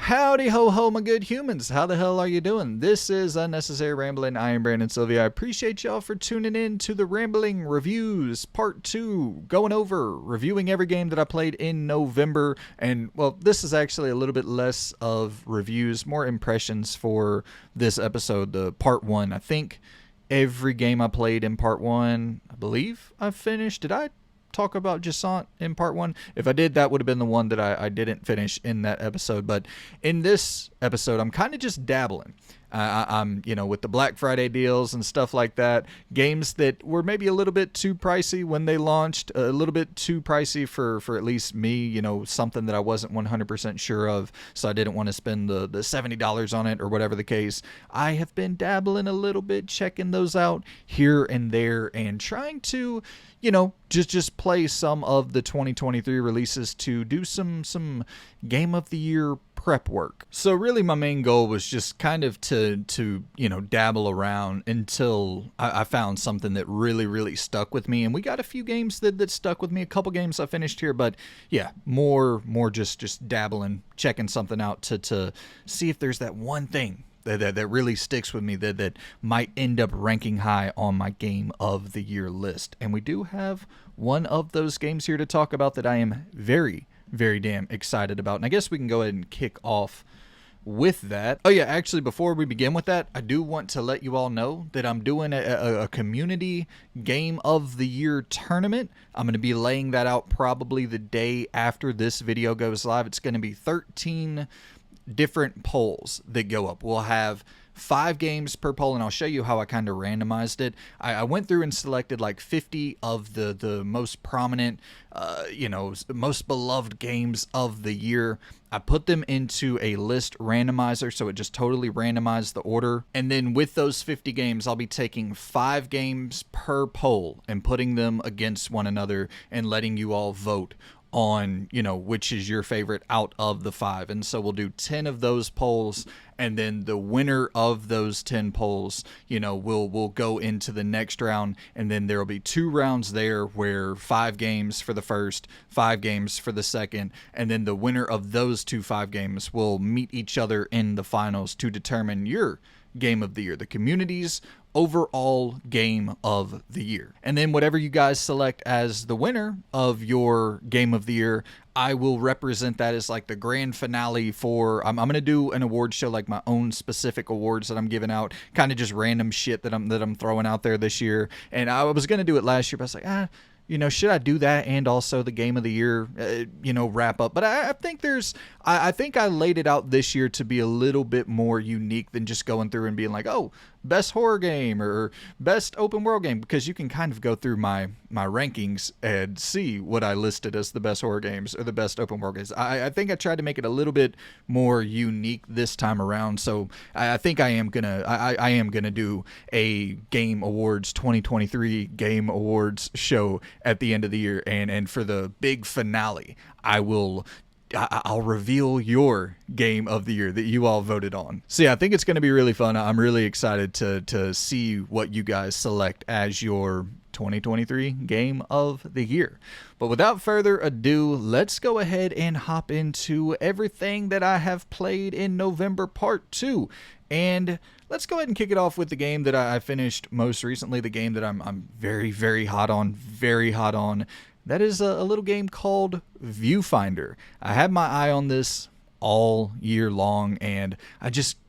Howdy ho ho, my good humans. How the hell are you doing? This is Unnecessary Rambling. I am Brandon Sylvia. I appreciate y'all for tuning in to the Rambling Reviews Part 2. Going over, reviewing every game that I played in November. And, well, this is actually a little bit less of reviews, more impressions for this episode, the Part 1. I think every game I played in Part 1, I believe I finished. Did I talk about Jusant in part 1? If I did, that would have been the one that I didn't finish in that episode. But in this episode, I'm kind of just dabbling. I'm, with the Black Friday deals and stuff like that, games that were maybe a little bit too pricey when they launched, a little bit too pricey for at least me, something that I wasn't 100% sure of, so I didn't want to spend the $70 on it or whatever the case. I have been dabbling a little bit, checking those out here and there, and trying to, just play some of the 2023 releases to do some Game of the Year prep work. So really my main goal was just kind of to dabble around until I found something that really stuck with me. And we got a few games that stuck with me, a couple games I finished here, but yeah, more just dabbling, checking something out to see if there's that one thing that really sticks with me that might end up ranking high on my Game of the Year list. And we do have one of those games here to talk about that I am very damn excited about. And I guess we can go ahead and kick off with that. Oh yeah, actually, before we begin with that, I do want to let you all know that I'm doing a community Game of the Year tournament. I'm going to be laying that out probably the day after this video goes live. It's going to be 13 different polls that go up. We'll have 5 games per poll, and I'll show you how I kind of randomized it. I went through and selected like 50 of the most prominent, most beloved games of the year. I put them into a list randomizer, so it just totally randomized the order. And then with those 50 games, I'll be taking 5 games per poll and putting them against one another and letting you all vote on, which is your favorite out of the 5. And so we'll do 10 of those polls, and then the winner of those 10 polls, will go into the next round, and then there'll be 2 rounds there where 5 games for the first, 5 games for the second, and then the winner of those 5 games will meet each other in the finals to determine your Game of the Year, the community's overall Game of the Year. And then whatever you guys select as the winner of your Game of the Year, I will represent that as like the grand finale for, I'm going to do an award show, like my own specific awards that I'm giving out, kind of just random shit that I'm throwing out there this year. And I was going to do it last year, but I was like, should I do that and also the Game of the Year, wrap up? But I think I think I laid it out this year to be a little bit more unique than just going through and being like, oh, best horror game or best open world game, because you can kind of go through my rankings and see what I listed as the best horror games or the best open world games. I think I tried to make it a little bit more unique this time around. So I think I am gonna do a Game Awards 2023 Game Awards show at the end of the year, and for the big finale, I'll reveal your Game of the Year that you all voted on. So yeah, I think it's going to be really fun. I'm really excited to see what you guys select as your 2023 Game of the Year. But without further ado, let's go ahead and hop into everything that I have played in November Part 2. And let's go ahead and kick it off with the game that I finished most recently, the game that I'm very hot on. That is a little game called Viewfinder. I had my eye on this all year long, and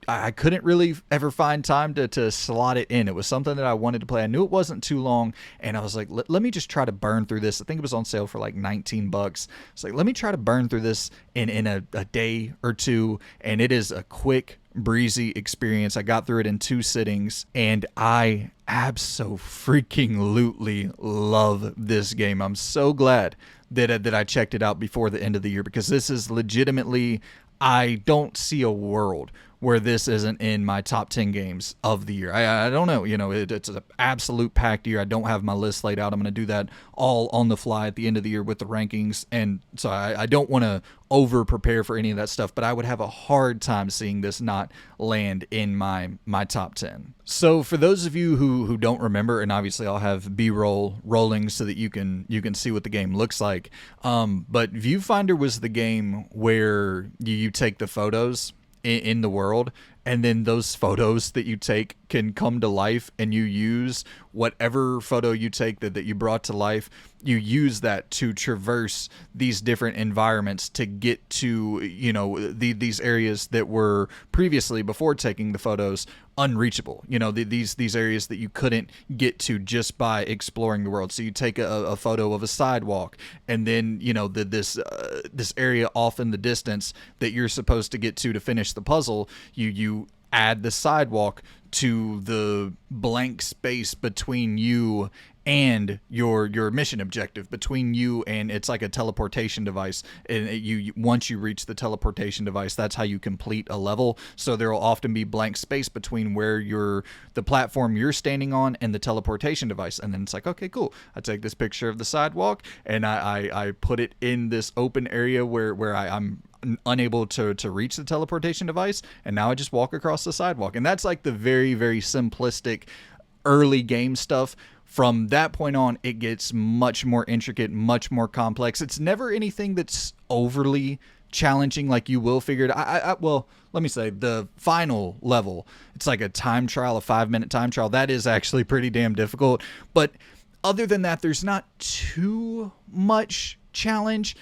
I couldn't really ever find time to slot it in. It was something that I wanted to play. I knew it wasn't too long, and I was like, let me just try to burn through this. I think it was on sale for like $19. It's like, let me try to burn through this in a day or two, and it is a quick, breezy experience. I got through it in 2 sittings, and I absolutely love this game. I'm so glad that I checked it out before the end of the year, because this is legitimately, I don't see a world where this isn't in my top 10 games of the year. I don't know. It's an absolute packed year. I don't have my list laid out. I'm going to do that all on the fly at the end of the year with the rankings. And so I don't want to over prepare for any of that stuff, but I would have a hard time seeing this not land in my top 10. So for those of you who don't remember, and obviously I'll have B-roll rolling so that you can see what the game looks like. But Viewfinder was the game where you take the photos in the world, and then those photos that you take can come to life, and you use whatever photo you take that you brought to life, you use that to traverse these different environments to get to, these areas that were previously, before taking the photos, unreachable. These areas that you couldn't get to just by exploring the world. So you take a photo of a sidewalk, and then this area off in the distance that you're supposed to get to finish the puzzle, you add the sidewalk to the blank space between you and your mission objective, between you and, it's like a teleportation device, and you once you reach the teleportation device, that's how you complete a level. So there will often be blank space between where the platform you're standing on and the teleportation device, and then it's like, okay, cool, I take this picture of the sidewalk and I put it in this open area where I'm unable to reach the teleportation device, and now I just walk across the sidewalk. And that's like the very, very simplistic early game stuff. From that point on, it gets much more intricate, much more complex. It's never anything that's overly challenging, like you will figure it. Well, let me say, the final level, it's like a time trial, a 5-minute time trial. That is actually pretty damn difficult. But other than that, there's not too much challenge.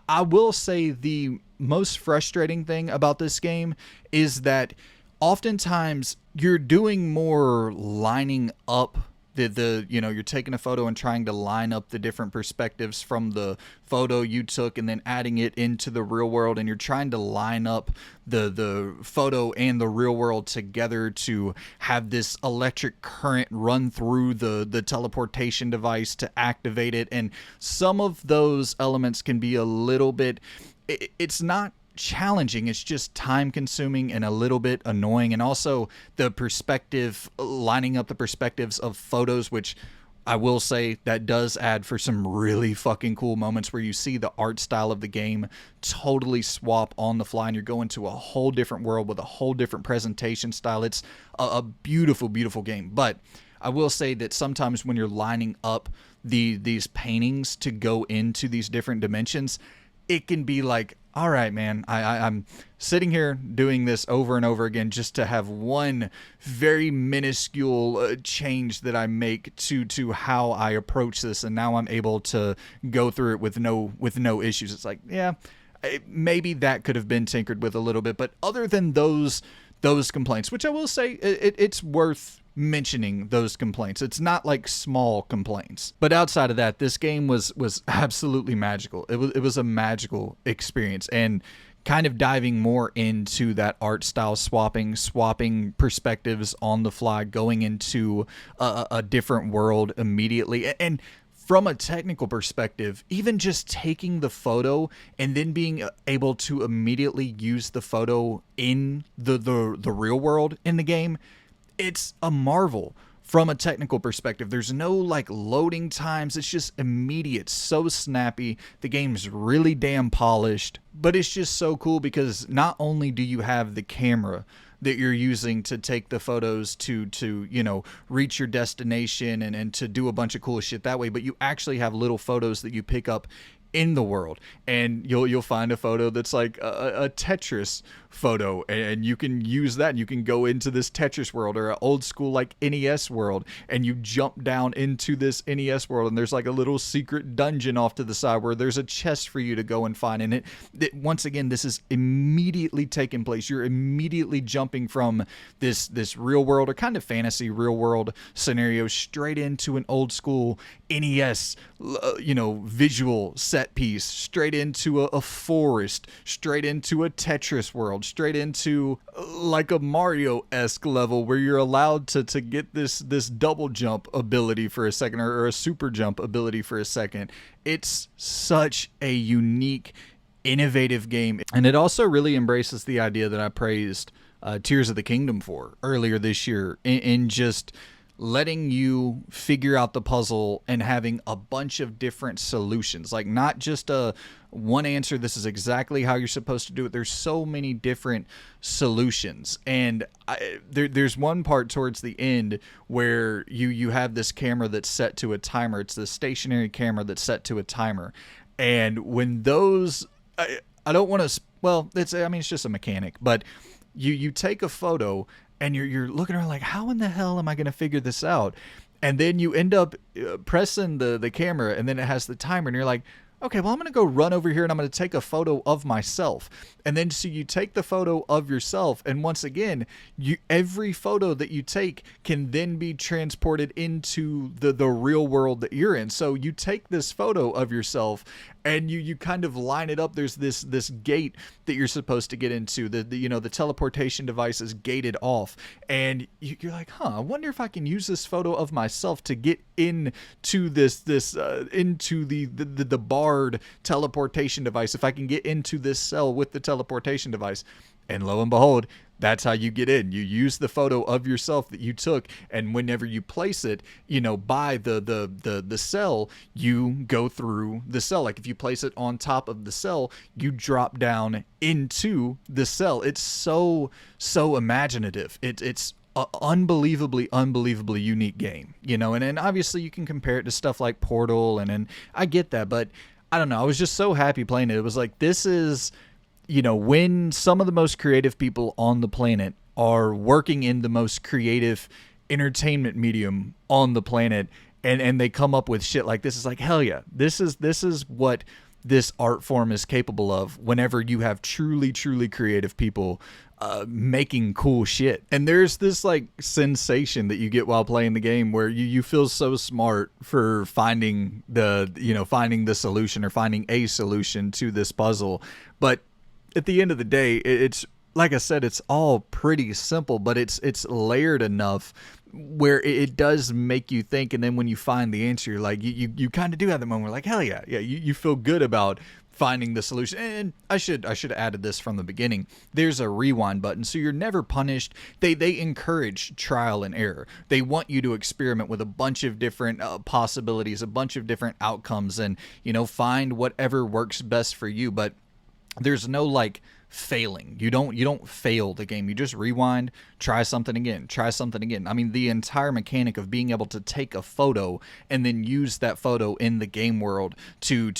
I will say the most frustrating thing about this game is that oftentimes you're doing more lining up you're taking a photo and trying to line up the different perspectives from the photo you took and then adding it into the real world, and you're trying to line up the photo and the real world together to have this electric current run through the teleportation device to activate it. And some of those elements can be a little bit, it's not challenging, it's just time consuming and a little bit annoying. And also the perspective, lining up the perspectives of photos, which I will say that does add for some really fucking cool moments where you see the art style of the game totally swap on the fly, and you're going to a whole different world with a whole different presentation style. It's a beautiful, beautiful game. But I will say that sometimes when you're lining up these paintings to go into these different dimensions, it can be like, all right, man, I'm sitting here doing this over and over again just to have one very minuscule change that I make to how I approach this, and now I'm able to go through it with no issues. It's like, yeah, maybe that could have been tinkered with a little bit, but other than those complaints, which I will say it's worth mentioning, those complaints, it's not like small complaints, but outside of that, this game was absolutely magical. It was a magical experience. And kind of diving more into that art style, swapping perspectives on the fly, going into a different world immediately, and from a technical perspective, even just taking the photo and then being able to immediately use the photo in the real world in the game, it's a marvel. From a technical perspective, there's no like loading times. It's just immediate, so snappy. The game's really damn polished, but it's just so cool because not only do you have the camera that you're using to take the photos to reach your destination and to do a bunch of cool shit that way, but you actually have little photos that you pick up in the world, and you'll find a photo that's like a Tetris photo, and you can use that, and you can go into this Tetris world or an old school like NES world, and you jump down into this NES world, and there's like a little secret dungeon off to the side where there's a chest for you to go and find. And it once again, this is immediately taking place. You're immediately jumping from this real world or kind of fantasy real world scenario straight into an old school NES visual set piece, straight into a forest, straight into a Tetris world, straight into like a Mario-esque level where you're allowed to get this double jump ability for a second, or a super jump ability for a second. It's such a unique, innovative game. And it also really embraces the idea that I praised Tears of the Kingdom for earlier this year, in just letting you figure out the puzzle and having a bunch of different solutions. Like, not just a one answer, this is exactly how you're supposed to do it. There's so many different solutions. And there's one part towards the end where you have this camera that's set to a timer. It's the stationary camera that's set to a timer. And when those, I don't want to, well, it's just a mechanic, but you take a photo and you're looking around like, how in the hell am I going to figure this out? And then you end up pressing the camera, and then it has the timer, and you're like, okay, well, I'm going to go run over here and I'm going to take a photo of myself. And then so you take the photo of yourself, and once again, every photo that you take can then be transported into the real world that you're in. So you take this photo of yourself and you kind of line it up. There's this gate that you're supposed to get into. The teleportation device is gated off, and you're like, I wonder if I can use this photo of myself to get into into the barred teleportation device. If I can get into this cell with the teleportation device, and lo and behold, that's how you get in. You use the photo of yourself that you took, and whenever you place it, by the cell, you go through the cell. Like if you place it on top of the cell, you drop down into the cell. It's so imaginative. It's unbelievably unique game, and obviously you can compare it to stuff like Portal, and I get that, but I don't know. I was just so happy playing it. It was like, this is, when some of the most creative people on the planet are working in the most creative entertainment medium on the planet, and they come up with shit like this, is like, hell yeah, this is what this art form is capable of whenever you have truly creative people making cool shit. And there's this like sensation that you get while playing the game where you feel so smart for finding the solution, or finding a solution to this puzzle. But at the end of the day, it's like I said, it's all pretty simple, but it's layered enough where it does make you think. And then when you find the answer, you're like, you kind of do have the moment where like, hell yeah, you feel good about finding the solution. And I should have added this from the beginning. There's a rewind button, so you're never punished. They encourage trial and error. They want you to experiment with a bunch of different possibilities, a bunch of different outcomes, and find whatever works best for you. But there's no like failing. You don't fail the game. You just rewind, try something again. I mean, the entire mechanic of being able to take a photo and then use that photo in the game world to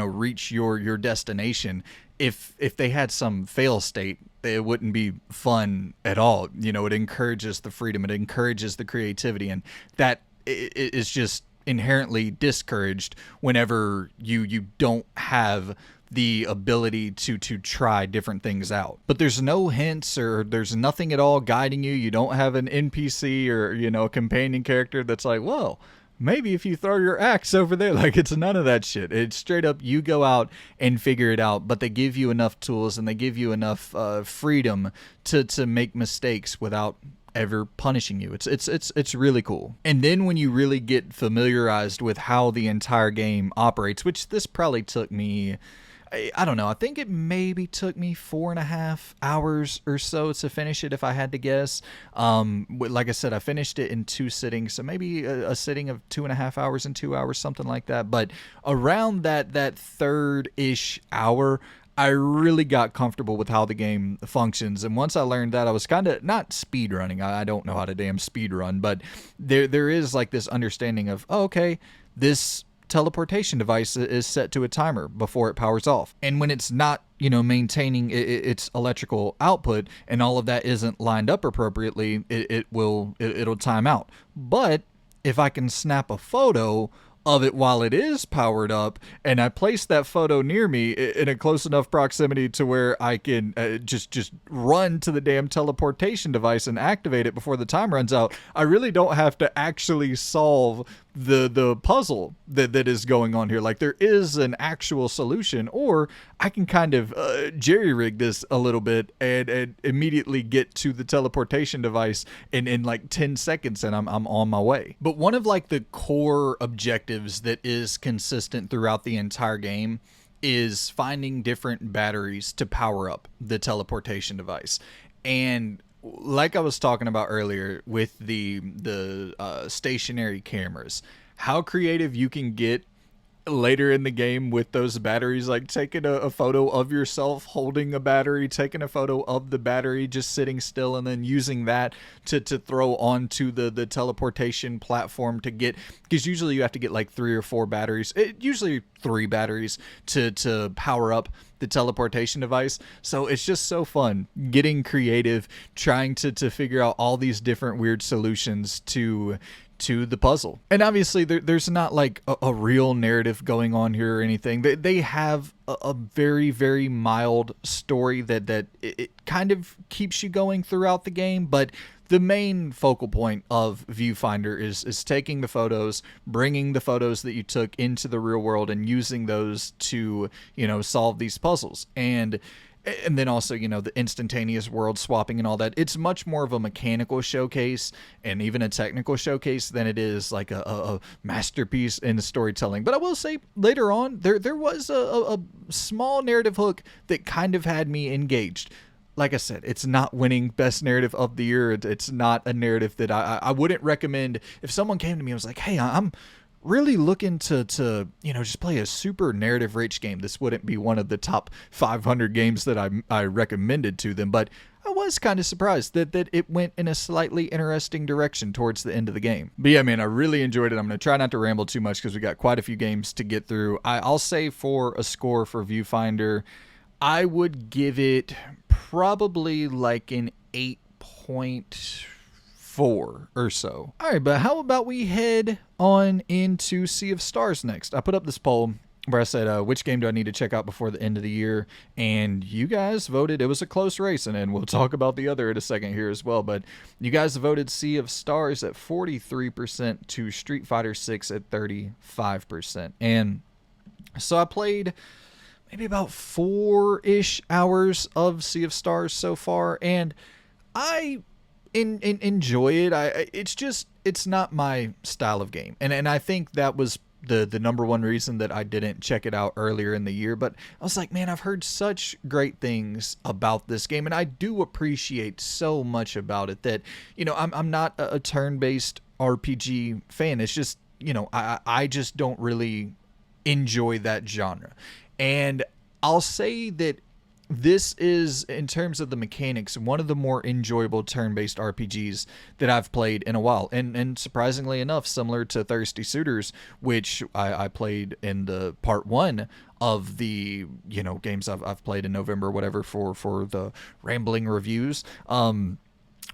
reach your destination. If they had some fail state, it wouldn't be fun at all. It encourages the freedom, it encourages the creativity, and that is just inherently discouraged whenever you don't have the ability to try different things out. But there's no hints, or there's nothing at all guiding you. You don't have an NPC or a companion character that's like, well, maybe if you throw your axe over there. Like, it's none of that shit. It's straight up, you go out and figure it out. But they give you enough tools, and they give you enough freedom to make mistakes without ever punishing you. It's really cool. And then when you really get familiarized with how the entire game operates, which this probably took me, I don't know, I think it maybe took me 4.5 hours or so to finish it, if I had to guess. Like I said, I finished it in 2 sittings, so maybe a sitting of 2.5 hours and 2 hours, something like that. But around that third-ish hour, I really got comfortable with how the game functions. And once I learned that, I was kind of not speed running. I don't know how to damn speed run, but there is like this understanding of, oh, okay, this teleportation device is set to a timer before it powers off, and when it's not maintaining its electrical output and all of that isn't lined up appropriately, it'll time out. But if I can snap a photo of it while it is powered up, and I place that photo near me in a close enough proximity to where I can just run to the damn teleportation device and activate it before the time runs out, I really don't have to actually solve the puzzle that is going on here. Like, there is an actual solution, or I can kind of jerry-rig this a little bit and immediately get to the teleportation device in like 10 seconds, and I'm on my way. But one of like the core objectives that is consistent throughout the entire game is finding different batteries to power up the teleportation device. And like I was talking about earlier with the stationary cameras, how creative you can get later in the game with those batteries, like taking a photo of yourself holding a battery, taking a photo of the battery just sitting still, and then using that to throw onto the teleportation platform to get, because usually you have to get like 3 or 4 batteries, usually 3 batteries to power up the teleportation device. So it's just so fun getting creative, trying to figure out all these different weird solutions to the puzzle. And obviously there's not like a real narrative going on here or anything. They have a very, very mild story that it kind of keeps you going throughout the game, but the main focal point of Viewfinder is taking the photos, bringing the photos that you took into the real world and using those to, solve these puzzles. And then also, the instantaneous world swapping and all that. It's much more of a mechanical showcase and even a technical showcase than it is like a masterpiece in storytelling. But I will say later on, there was a small narrative hook that kind of had me engaged. Like I said, it's not winning best narrative of the year. It's not a narrative that I wouldn't recommend. If someone came to me and was like, hey, I'm really looking to just play a super narrative rich game, this wouldn't be one of the top 500 games that I recommended to them. But I was kind of surprised that it went in a slightly interesting direction towards the end of the game. But yeah, man, I really enjoyed it. I'm going to try not to ramble too much because we got quite a few games to get through. I'll say for a score for Viewfinder, I would give it probably like an 8.4 or so. All right, but how about we head on into Sea of Stars next? I put up this poll where I said, which game do I need to check out before the end of the year? And you guys voted. It was a close race, and then we'll talk about the other in a second here as well. But you guys voted Sea of Stars at 43% to Street Fighter 6 at 35%. And so I played maybe about 4-ish hours of Sea of Stars so far, and I enjoy it. It's not my style of game, and I think that was the number one reason that I didn't check it out earlier in the year. But I was like, man, I've heard such great things about this game, and I do appreciate so much about it that, I'm not a turn-based RPG fan. It's just, I just don't really enjoy that genre. And I'll say that this is, in terms of the mechanics, one of the more enjoyable turn-based RPGs that I've played in a while. And surprisingly enough, similar to Thirsty Suitors, which I played in the part 1 of the, games I've played in November or whatever for the rambling reviews.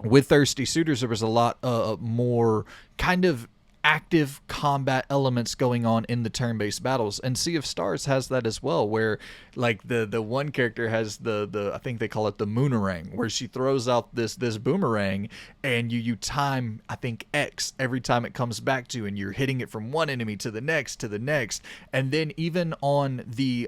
With Thirsty Suitors, there was a lot more kind of active combat elements going on in the turn-based battles, and Sea of Stars has that as well, where like the one character has the I think they call it the moonerang, where she throws out this boomerang, and you time, I think, X every time it comes back to you, and you're hitting it from one enemy to the next, and then even on the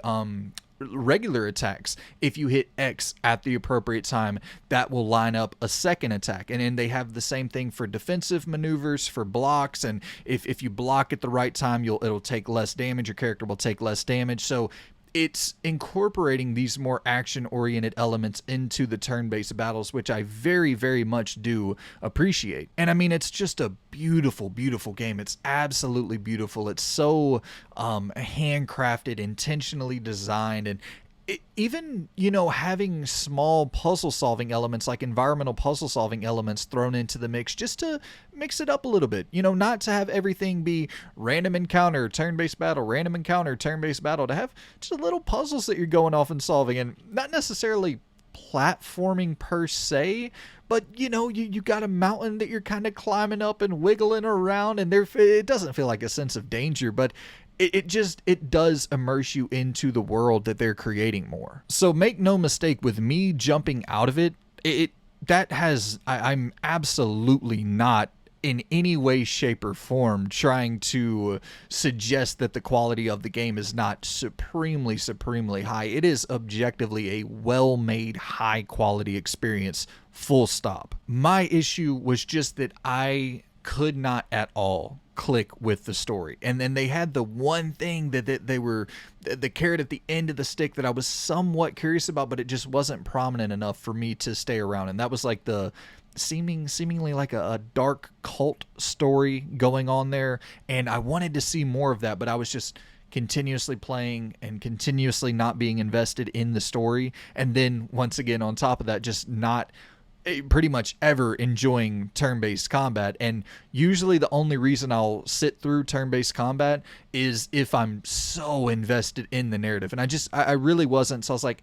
regular attacks, if you hit X at the appropriate time, that will line up a second attack. And then they have the same thing for defensive maneuvers, for blocks, and if you block at the right time, it'll take less damage, your character will take less damage. So it's incorporating these more action-oriented elements into the turn-based battles, which I very, very much do appreciate. And I mean, it's just a beautiful, beautiful game. It's absolutely beautiful. It's so handcrafted, intentionally designed, and even, having small puzzle solving elements, like environmental puzzle solving elements, thrown into the mix just to mix it up a little bit, not to have everything be random encounter, turn-based battle, random encounter, turn-based battle, to have just little puzzles that you're going off and solving, and not necessarily platforming per se, but you got a mountain that you're kind of climbing up and wiggling around, and it doesn't feel like a sense of danger, but it does immerse you into the world that they're creating more. So make no mistake, with me jumping out of it, I'm absolutely not in any way, shape, or form trying to suggest that the quality of the game is not supremely, supremely high. It is objectively a well-made, high-quality experience, full stop. My issue was just that I could not at all click with the story. And then they had the one thing that they were, the carrot at the end of the stick that I was somewhat curious about, but it just wasn't prominent enough for me to stay around. And that was like the seemingly like a dark cult story going on there. And I wanted to see more of that, but I was just continuously playing and continuously not being invested in the story. And then once again, on top of that, just not pretty much ever enjoying turn-based combat. And usually the only reason I'll sit through turn-based combat is if I'm so invested in the narrative. And I really wasn't. So I was like,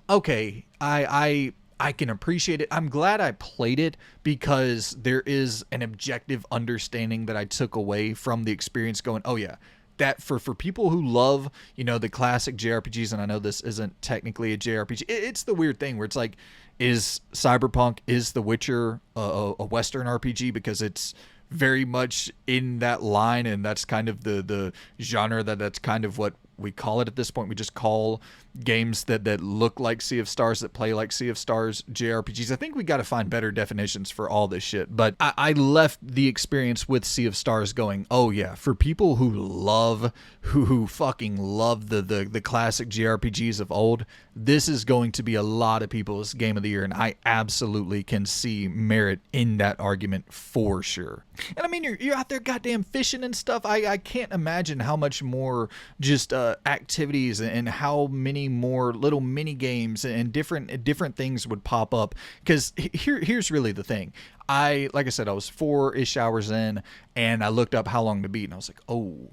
okay, I can appreciate it. I'm glad I played it because there is an objective understanding that I took away from the experience going, oh yeah, that for people who love, you know, the classic JRPGs, and I know this isn't technically a JRPG, it's the weird thing where it's like, is Cyberpunk, is The Witcher a Western RPG? Because it's very much in that line, and that's kind of the genre that's kind of what we call it at this point. We just call games that look like Sea of Stars, that play like Sea of Stars, JRPGs. I think we got to find better definitions for all this shit. But I left the experience with Sea of Stars going, oh yeah, for people who fucking love the classic JRPGs of old, this is going to be a lot of people's game of the year, and I absolutely can see merit in that argument for sure. And I mean, you're out there goddamn fishing and stuff. I can't imagine how much more just activities and how many more little mini games and different things would pop up. Because here's really the thing. Like I said, I was 4-ish hours in, and I looked up how long to beat, and I was like, oh,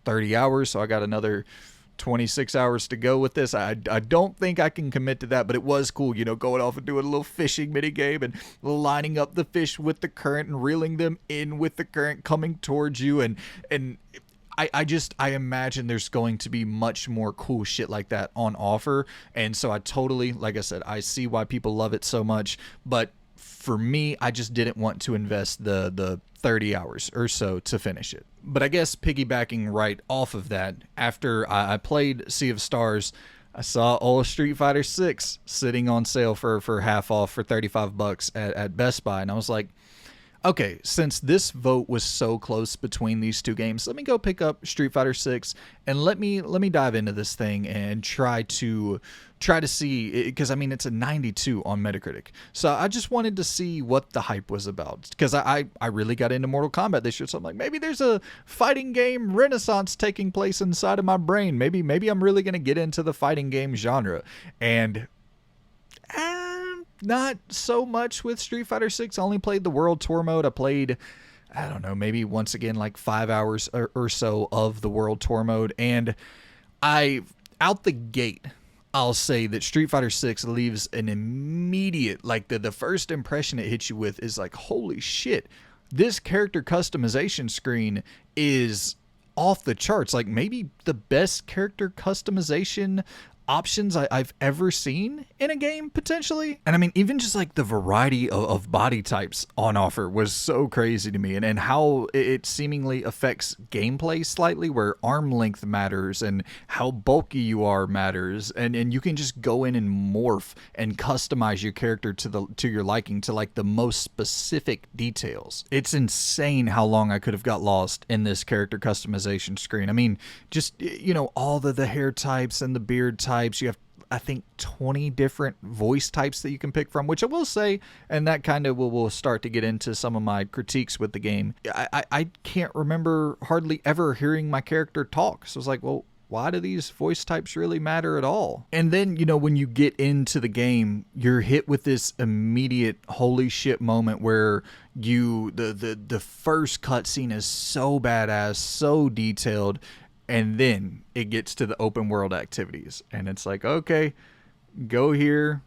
30 hours. So I got another 26 hours to go with this. I don't think I can commit to that, but it was cool, you know, going off and doing a little fishing mini game and lining up the fish with the current and reeling them in with the current coming towards you. And I imagine there's going to be much more cool shit like that on offer. And so I totally, like I said, I see why people love it so much, but for me, I just didn't want to invest the 30 hours or so to finish it. But I guess piggybacking right off of that, after I played Sea of Stars, I saw old Street Fighter 6 sitting on sale for half off for $35 at Best Buy. And I was like, okay, since this vote was so close between these two games, let me go pick up Street Fighter 6 and let me dive into this thing and try to see, because I mean it's a 92 on Metacritic. So I just wanted to see what the hype was about, because I really got into Mortal Kombat this year. So I'm like, maybe there's a fighting game renaissance taking place inside of my brain. Maybe I'm really going to get into the fighting game genre. And not so much with Street Fighter 6. I only played the World Tour mode. I played, I don't know, maybe once again like 5 hours or so of the World Tour mode. And out the gate, I'll say that Street Fighter 6 leaves an immediate, like the first impression it hits you with is like, holy shit, this character customization screen is off the charts. Like maybe the best character customization options I've ever seen in a game, potentially. And I mean, even just like the variety of body types on offer was so crazy to me, and how it seemingly affects gameplay slightly, where arm length matters and how bulky you are matters, and you can just go in and morph and customize your character to your liking, to like the most specific details. It's insane how long I could have got lost in this character customization screen. I mean, just, you know, all the hair types and the beard types. You have, I think, 20 different voice types that you can pick from, which I will say, and that kind of will start to get into some of my critiques with the game. I can't remember hardly ever hearing my character talk. So I was like, well, why do these voice types really matter at all? And then, you know, when you get into the game, you're hit with this immediate holy shit moment where the first cutscene is so badass, so detailed. And then it gets to the open world activities, and it's like, okay, go here,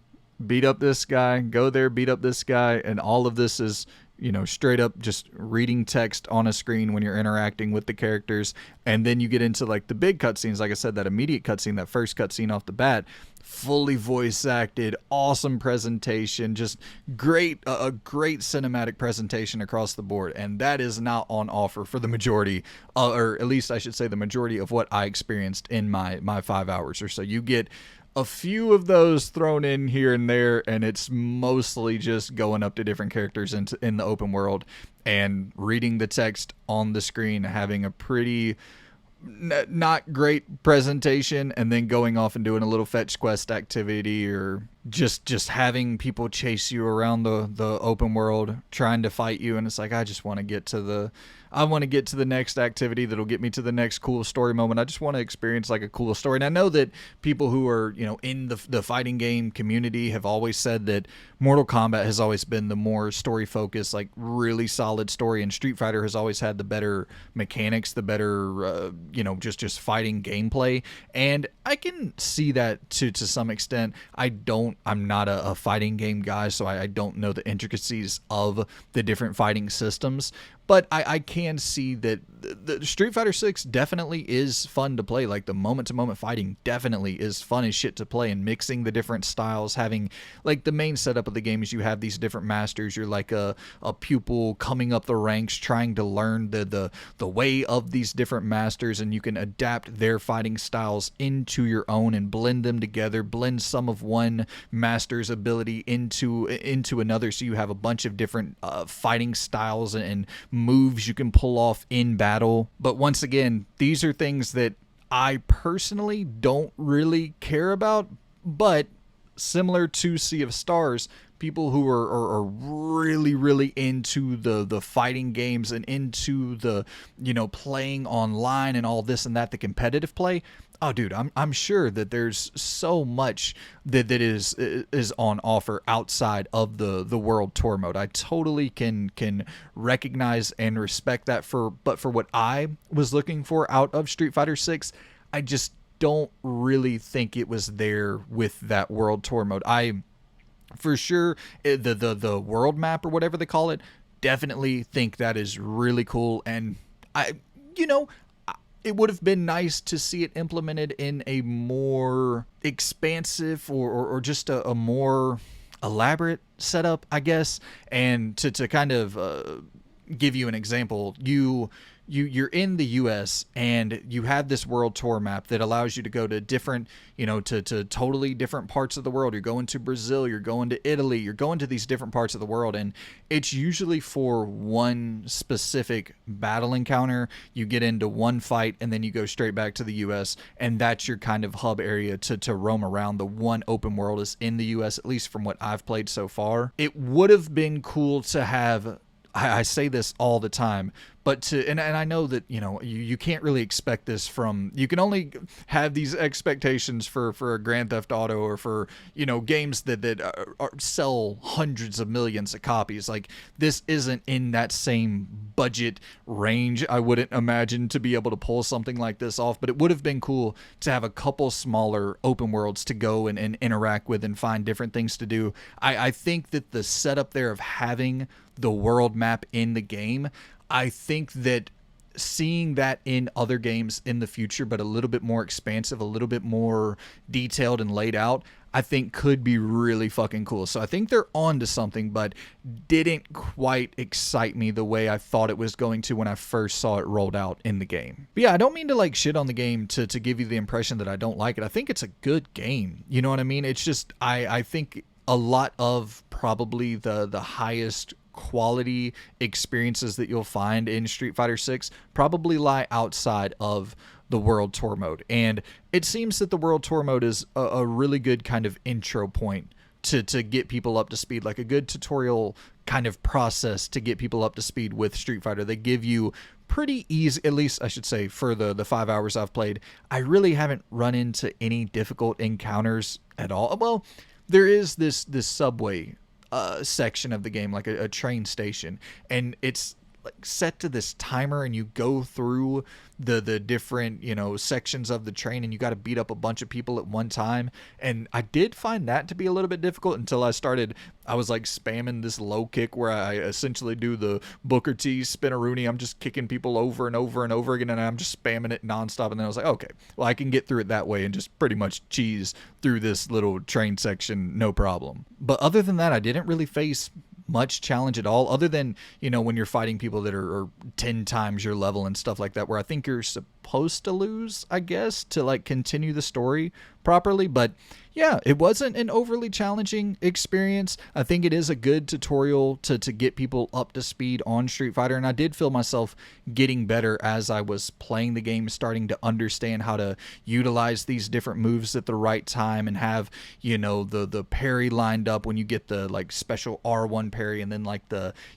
beat up this guy, go there, beat up this guy. And all of this is, you know, straight up just reading text on a screen when you're interacting with the characters. And then you get into like the big cutscenes. Like I said, that immediate cutscene, that first cutscene off the bat, fully voice acted, awesome presentation, just great, a great cinematic presentation across the board. And that is not on offer for the majority, or at least I should say the majority of what I experienced in my 5 hours or so. You get a few of those thrown in here and there, and it's mostly just going up to different characters in the open world and reading the text on the screen, having a pretty not great presentation, and then going off and doing a little fetch quest activity, or just having people chase you around the open world trying to fight you, and it's like, I want to get to the next activity that'll get me to the next cool story moment. I just want to experience like a cool story. And I know that people who are, in the fighting game community have always said that Mortal Kombat has always been the more story focused, like really solid story, and Street Fighter has always had the better mechanics, the better just fighting gameplay. And I can see that to some extent. I'm not a fighting game guy, so I don't know the intricacies of the different fighting systems. But I can see that the Street Fighter 6 definitely is fun to play. Like, the moment-to-moment fighting definitely is fun as shit to play, and mixing the different styles, having, like, the main setup of the game is you have these different masters. You're like a pupil coming up the ranks, trying to learn the way of these different masters, and you can adapt their fighting styles into your own and blend them together, blend some of one master's ability into another, so you have a bunch of different fighting styles and moves you can pull off in battle. But once again, these are things that I personally don't really care about, but similar to Sea of Stars, people who are really, really into the fighting games and into the, playing online and all this and that, the competitive play. Oh, dude, I'm sure that there's so much that is on offer outside of the World Tour mode. I totally can recognize and respect that. But for what I was looking for out of Street Fighter 6, I just don't really think it was there with that World Tour mode. For sure, the world map or whatever they call it, definitely think that is really cool. And it would have been nice to see it implemented in a more expansive or just a more elaborate setup, I guess. And to kind of give you an example, you're in the US and you have this world tour map that allows you to go to different, to totally different parts of the world. You're going to Brazil, you're going to Italy, you're going to these different parts of the world, and it's usually for one specific battle encounter. You get into one fight and then you go straight back to the US, and that's your kind of hub area to roam around. The one open world is in the US, at least from what I've played so far. It would have been cool to have, I say this all the time, but and I know that you can't really expect this from, you can only have these expectations for a Grand Theft Auto or for games that sell hundreds of millions of copies. Like, this isn't in that same budget range, I wouldn't imagine, to be able to pull something like this off. But it would have been cool to have a couple smaller open worlds to go and interact with and find different things to do. I think that the setup there of having the world map in the game, I think that seeing that in other games in the future, but a little bit more expansive, a little bit more detailed and laid out, I think could be really fucking cool. So I think they're on to something, but didn't quite excite me the way I thought it was going to when I first saw it rolled out in the game. But yeah, I don't mean to like shit on the game to give you the impression that I don't like it. I think it's a good game. You know what I mean? It's just, I think a lot of probably the highest quality experiences that you'll find in Street Fighter 6 probably lie outside of the World Tour mode. And it seems that the World Tour mode is a really good kind of intro point to get people up to speed, like a good tutorial kind of process to get people up to speed with Street Fighter. They give you pretty easy, at least I should say, for the 5 hours I've played, I really haven't run into any difficult encounters at all. Well, there is this subway section of the game, like a train station, and it's like set to this timer, and you go through the different sections of the train, and you got to beat up a bunch of people at one time. And I did find that to be a little bit difficult until I was like spamming this low kick where I essentially do the Booker T spinneroonie. I'm just kicking people over and over and over again, and I'm just spamming it nonstop. And then I was like, okay, well, I can get through it that way and just pretty much cheese through this little train section, no problem. But other than that, I didn't really face much challenge at all, other than when you're fighting people that are 10 times your level and stuff like that, where I think you're supposed to lose, I guess, to like continue the story properly. But Yeah, it wasn't an overly challenging experience. I think it is a good tutorial to get people up to speed on Street Fighter, and I did feel myself getting better as I was playing the game, starting to understand how to utilize these different moves at the right time and have, you know, the parry lined up when you get the like special R1 parry, and then like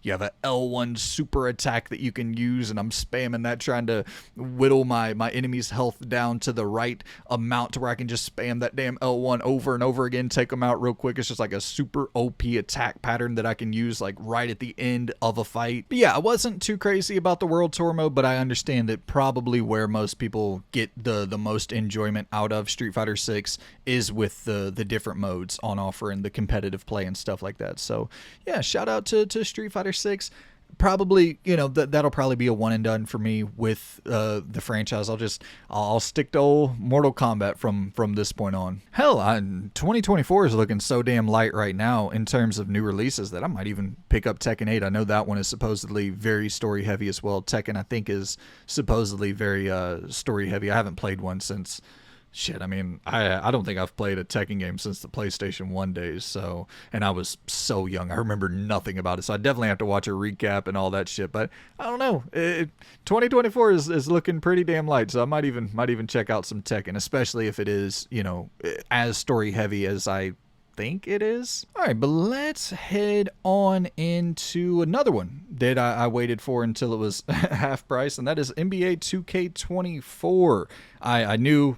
you have a L1 super attack that you can use, and I'm spamming that, trying to whittle my enemy's health down to the right amount to where I can just spam that damn L1 over and over again, take them out real quick. It's just like a super OP attack pattern that I can use like right at the end of a fight. But yeah, I wasn't too crazy about the World Tour mode, but I understand that probably where most people get the most enjoyment out of Street Fighter 6 is with the different modes on offer and the competitive play and stuff like that. So yeah, shout out to Street Fighter 6. Probably, you know, that'll probably be a one and done for me with the franchise. I'll stick to old Mortal Kombat from this point on. Hell, 2024 is looking so damn light right now in terms of new releases that I might even pick up Tekken 8. I know that one is supposedly very story heavy as well. Tekken, I think, is supposedly very story heavy. I haven't played one since... Shit, I mean, I don't think I've played a Tekken game since the PlayStation 1 days, so, and I was so young, I remember nothing about it, so I definitely have to watch a recap and all that shit, but I don't know, 2024 is looking pretty damn light, so I might even check out some Tekken, especially if it is, you know, as story heavy as I think it is. All right, but let's head on into another one that I waited for until it was half price, and that is NBA 2K24. I knew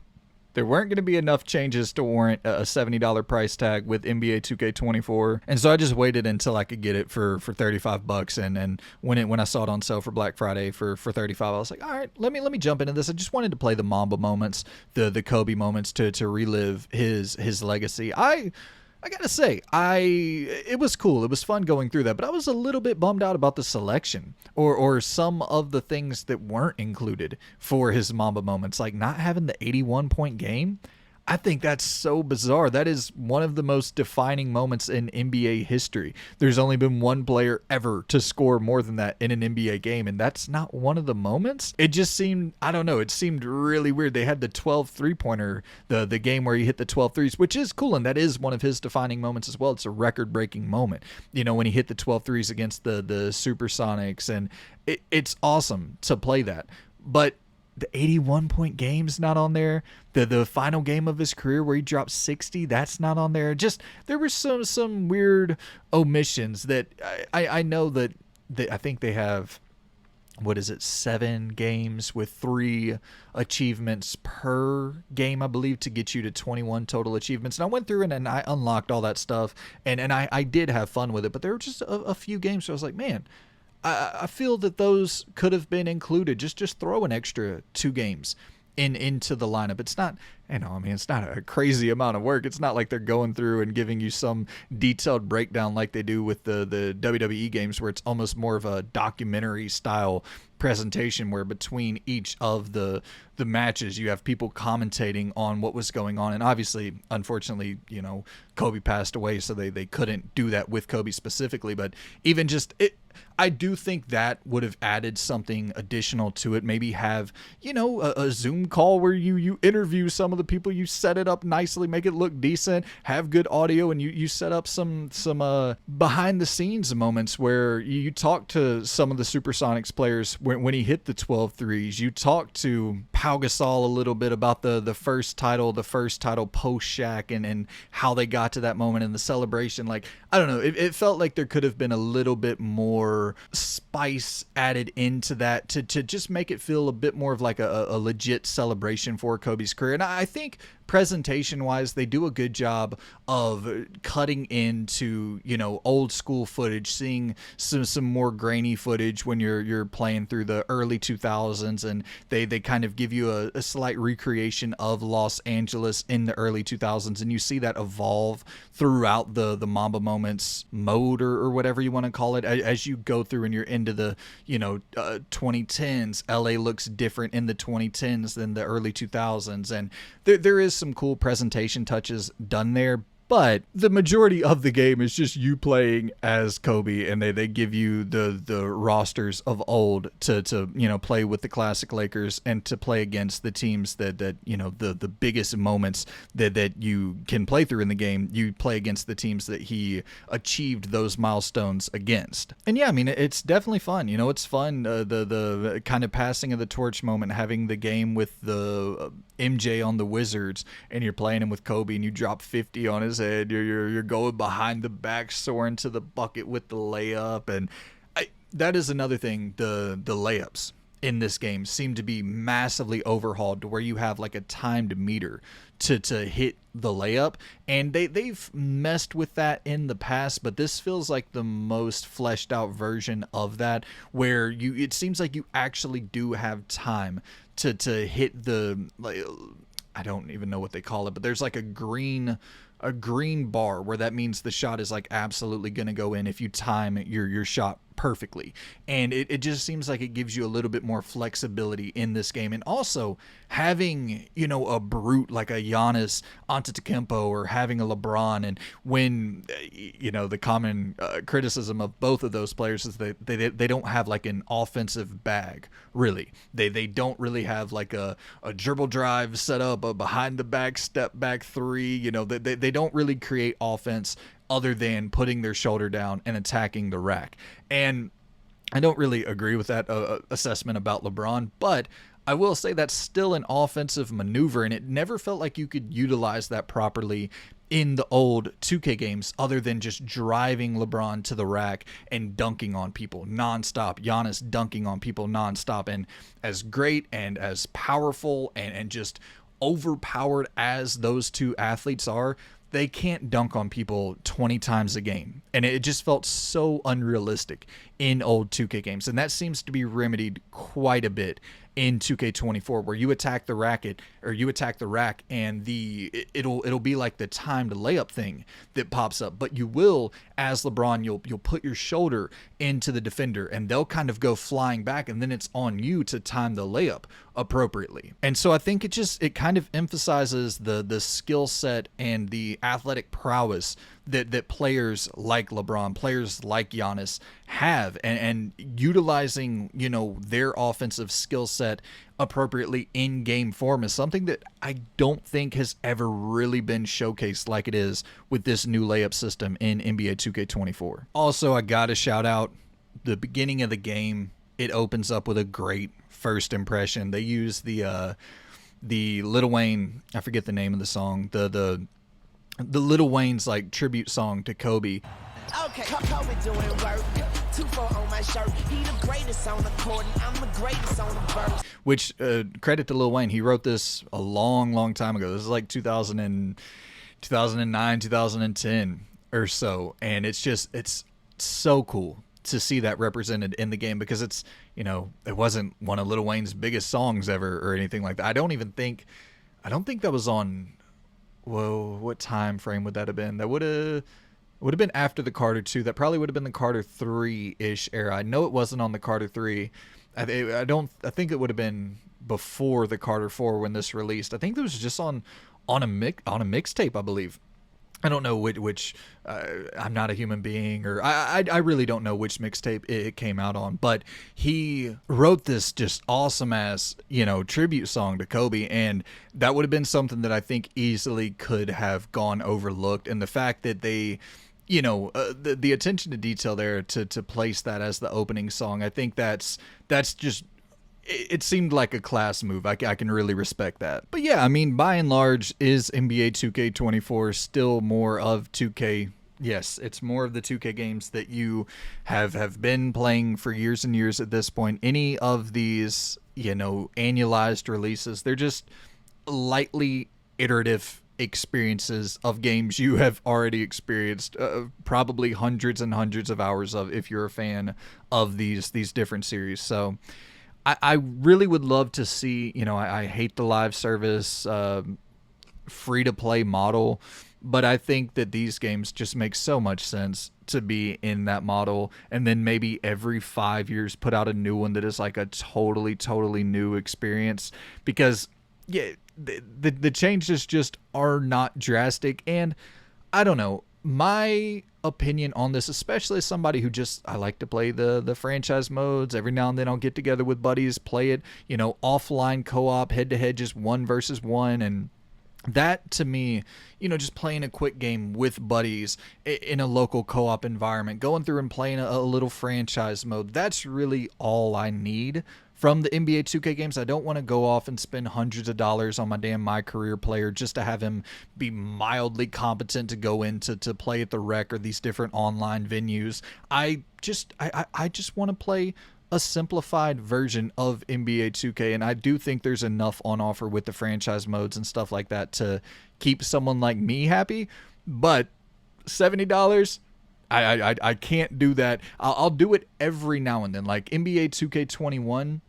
there weren't going to be enough changes to warrant a $70 price tag with NBA 2K24, and so I just waited until I could get it for $35. And when I saw it on sale for Black Friday for $35, I was like, all right, let me jump into this. I just wanted to play the Mamba moments, the Kobe moments, to relive his legacy. I gotta say, it was cool. It was fun going through that, but I was a little bit bummed out about the selection or some of the things that weren't included for his Mamba moments, like not having the 81-point game. I think that's so bizarre. That is one of the most defining moments in NBA history. There's only been one player ever to score more than that in an NBA game, and that's not one of the moments. It just seemed, I don't know, it seemed really weird. They had the 12 three-pointer, the game where he hit the 12 threes, which is cool, and that is one of his defining moments as well. It's a record-breaking moment, you know, when he hit the 12 threes against the Supersonics, and it's awesome to play that. But the 81-point game's not on there. The final game of his career where he dropped 60, that's not on there. Just, there were some weird omissions that I know that I think they have, what is it, 7 games with 3 achievements per game, I believe, to get you to 21 total achievements. And I went through and I unlocked all that stuff, and I did have fun with it, but there were just a few games where I was like, man, I feel that those could have been included. Just throw an extra 2 games into the lineup. It's not, you know, I mean, it's not a crazy amount of work. It's not like they're going through and giving you some detailed breakdown like they do with the WWE games, where it's almost more of a documentary style presentation, where between each of the matches you have people commentating on what was going on. And obviously, unfortunately, you know, Kobe passed away, so they couldn't do that with Kobe specifically. But even just it, I do think that would have added something additional to it. Maybe have, you know, a Zoom call where you interview some of the people, you set it up nicely, make it look decent, have good audio, and you set up some behind the scenes moments where you talk to some of the Supersonics players when he hit the 12 threes. You talk to Pau Gasol a little bit about the first title post Shaq, and how they got to that moment in the celebration. Like, I don't know, it felt like there could have been a little bit more spice added into that to just make it feel a bit more of like a legit celebration for Kobe's career. And I think presentation wise, they do a good job of cutting into, you know, old school footage, seeing some more grainy footage when you're playing through the early 2000s, and they kind of give you a slight recreation of Los Angeles in the early 2000s, and you see that evolve throughout the Mamba Moments mode or whatever you want to call it as you go through and you're into the, you know, 2010s. LA looks different in the 2010s than the early 2000s, and there is some cool presentation touches done there. But the majority of the game is just you playing as Kobe, and they give you the rosters of old to play with the classic Lakers and to play against the teams that the biggest moments that you can play through in the game. You play against the teams that he achieved those milestones against. And yeah, I mean, it's definitely fun. It's fun, the kind of passing of the torch moment, having the game with the MJ on the Wizards, and you're playing him with Kobe, and you drop 50 on his head. You're going behind the back, soaring to the bucket with the layup, and that is another thing. The layups in this game seem to be massively overhauled to where you have like a timed meter to hit the layup, and they've messed with that in the past, but this feels like the most fleshed out version of that, where it seems like you actually do have time to hit the, like, I don't even know what they call it, but there's like a green bar where that means the shot is like absolutely going to go in if you time your shot perfectly. And it just seems like it gives you a little bit more flexibility in this game. And also having, a brute like a Giannis Antetokounmpo or having a LeBron, and when, the common criticism of both of those players is they don't have like an offensive bag, really. They don't really have like a dribble drive set up, a behind the back step back three. They don't really create offense other than putting their shoulder down and attacking the rack. And I don't really agree with that assessment about LeBron, but I will say that's still an offensive maneuver, and it never felt like you could utilize that properly in the old 2K games other than just driving LeBron to the rack and dunking on people nonstop. Giannis dunking on people nonstop. And as great and as powerful and just overpowered as those two athletes are, they can't dunk on people 20 times a game. And it just felt so unrealistic in old 2K games. And that seems to be remedied quite a bit in 2K24, where you attack the rack and it'll be like the timed layup thing that pops up. But you will, as LeBron, you'll put your shoulder into the defender, and they'll kind of go flying back, and then it's on you to time the layup appropriately. And so I think it kind of emphasizes the skill set and the athletic prowess that players like LeBron, players like Giannis have, and utilizing, their offensive skill set appropriately in game form is something that I don't think has ever really been showcased like it is with this new layup system in NBA 2K24. Also, I gotta shout out the beginning of the game. It opens up with a great first impression. They use the Lil Wayne, I forget the name of the song, the Lil Wayne's like tribute song to Kobe. Okay, Kobe doing work. 2-4 on my shirt. He the greatest on the court, and I'm the greatest on the verse. Which, credit to Lil Wayne, he wrote this a long time ago. This is like 2009, 2010 or so. And it's so cool to see that represented in the game, because it's, it wasn't one of Lil Wayne's biggest songs ever or anything like that. I don't think that was on, what time frame would that have been? That would have been after the Carter 2. That probably would have been the Carter 3-ish era. I know it wasn't on the Carter 3. I think it would have been before the Carter 4 when this released. I think it was just on a mixtape, I believe. I don't know which I'm Not a Human Being, or I really don't know which mixtape it came out on, but he wrote this just awesome ass, tribute song to Kobe, and that would have been something that I think easily could have gone overlooked. And the fact that they, the attention to detail there to place that as the opening song, I think that's just, it seemed like a class move. I can really respect that. But yeah, I mean, by and large, is NBA 2K24 still more of 2K? Yes, it's more of the 2K games that you have been playing for years and years at this point. Any of these, annualized releases, they're just lightly iterative experiences of games you have already experienced probably hundreds and hundreds of hours of, if you're a fan of these different series. So I really would love to see, I hate the live service free-to-play model, but I think that these games just make so much sense to be in that model, and then maybe every 5 years put out a new one that is like a totally new experience, because yeah, the changes just are not drastic. And I don't know. My opinion on this, especially as somebody who just, I like to play the franchise modes. Every now and then I'll get together with buddies, play it, offline co-op, head-to-head, just 1 versus 1. And that, to me, just playing a quick game with buddies in a local co-op environment, going through and playing a little franchise mode, that's really all I need from the NBA 2K games. I don't want to go off and spend hundreds of dollars on my damn My Career player just to have him be mildly competent to go into to play at the Rec or these different online venues. I just want to play a simplified version of NBA 2K, and I do think there's enough on offer with the franchise modes and stuff like that to keep someone like me happy. But $70, I can't do that. I'll do it every now and then. Like NBA 2K21,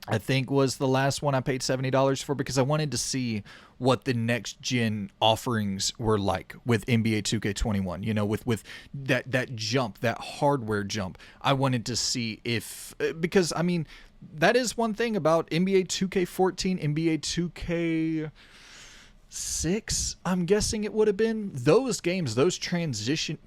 I think, was the last one I paid $70 for, because I wanted to see what the next gen offerings were like with NBA 2K21, with that jump, that hardware jump. I wanted to see if, because I mean, that is one thing about NBA 2K14, NBA 2K6, I'm guessing it would have been. Those games, those transition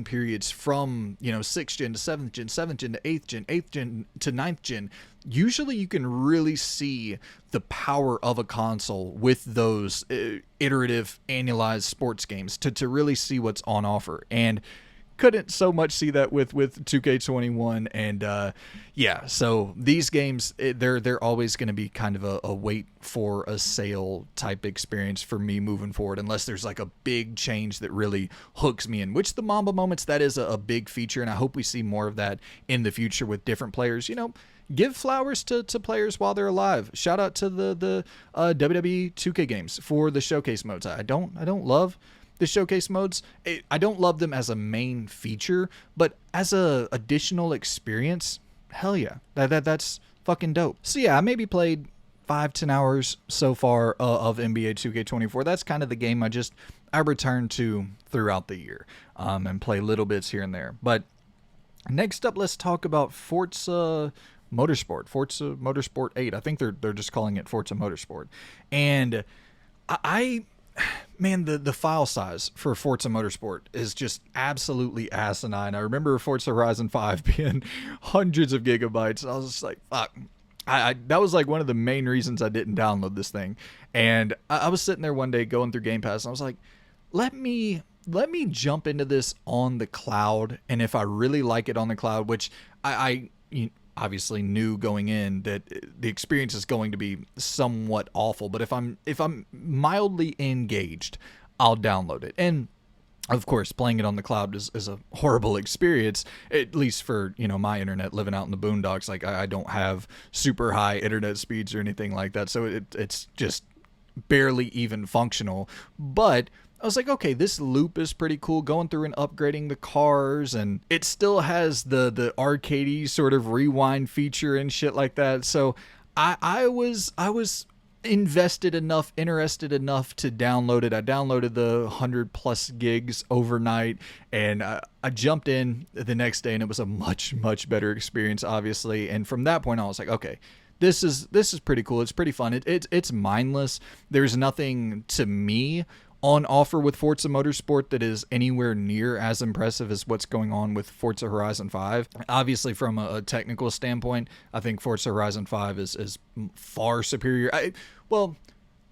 periods from 6th gen to 7th gen, 7th gen to 8th gen, 8th gen to 9th gen, usually you can really see the power of a console with those iterative annualized sports games to really see what's on offer. And couldn't so much see that with 2K21. And so these games, they're always going to be kind of a wait for a sale type experience for me moving forward, unless there's like a big change that really hooks me in, which the Mamba moments, that is a big feature, and I hope we see more of that in the future with different players. Give flowers to players while they're alive. Shout out to the WWE 2K games for the showcase modes. I don't love the showcase modes. I don't love them as a main feature, but as a additional experience, hell yeah, that's fucking dope. So yeah, I maybe played 5-10 hours so far of NBA 2K24. That's kind of the game I return to throughout the year, and play little bits here and there. But next up, let's talk about Forza Motorsport 8. I think they're just calling it Forza Motorsport. And man, the file size for Forza Motorsport is just absolutely asinine. I remember Forza Horizon 5 being hundreds of gigabytes. I was just like, fuck. That was like one of the main reasons I didn't download this thing. And I was sitting there one day going through Game Pass, and I was like, let me jump into this on the cloud. And if I really like it on the cloud, which I obviously knew going in that the experience is going to be somewhat awful, but if I'm mildly engaged, I'll download it. And of course, playing it on the cloud is a horrible experience, at least for my internet living out in the boondocks. Like I don't have super high internet speeds or anything like that, so it's just barely even functional. But I was like, okay, this loop is pretty cool, going through and upgrading the cars, and it still has the arcadey sort of rewind feature and shit like that. So I was interested enough to download it. I downloaded the 100+ gigs overnight, and I jumped in the next day, and it was a much better experience, obviously. And from that point on, I was like, okay, this is pretty cool. It's pretty fun. It's mindless. There's nothing to me on offer with Forza Motorsport that is anywhere near as impressive as what's going on with Forza Horizon 5. Obviously, from a technical standpoint, I think Forza Horizon 5 is far superior. Well,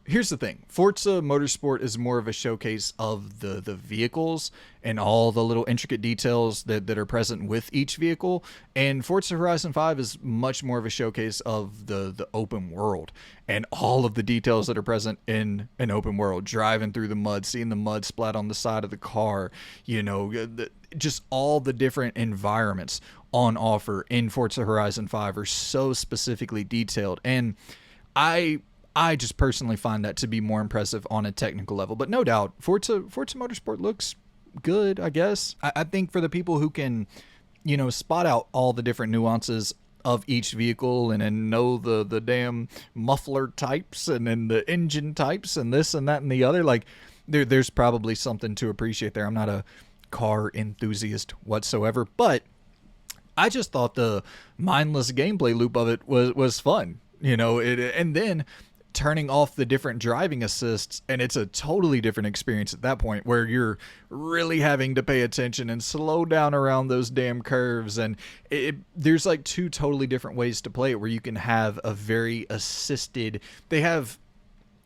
here's the thing. Forza Motorsport is more of a showcase of the vehicles and all the little intricate details that are present with each vehicle. And Forza Horizon 5 is much more of a showcase of the open world and all of the details that are present in an open world. Driving through the mud, seeing the mud splat on the side of the car, just all the different environments on offer in Forza Horizon 5 are so specifically detailed. And I just personally find that to be more impressive on a technical level. But no doubt, Forza Motorsport looks good, I guess. I think for the people who can, spot out all the different nuances of each vehicle and then know the damn muffler types and then the engine types and this and that and the other, like there's probably something to appreciate there. I'm not a car enthusiast whatsoever, but I just thought the mindless gameplay loop of it was fun. And then turning off the different driving assists, and it's a totally different experience at that point where you're really having to pay attention and slow down around those damn curves. And there's like two totally different ways to play it, where you can have a very assisted, they have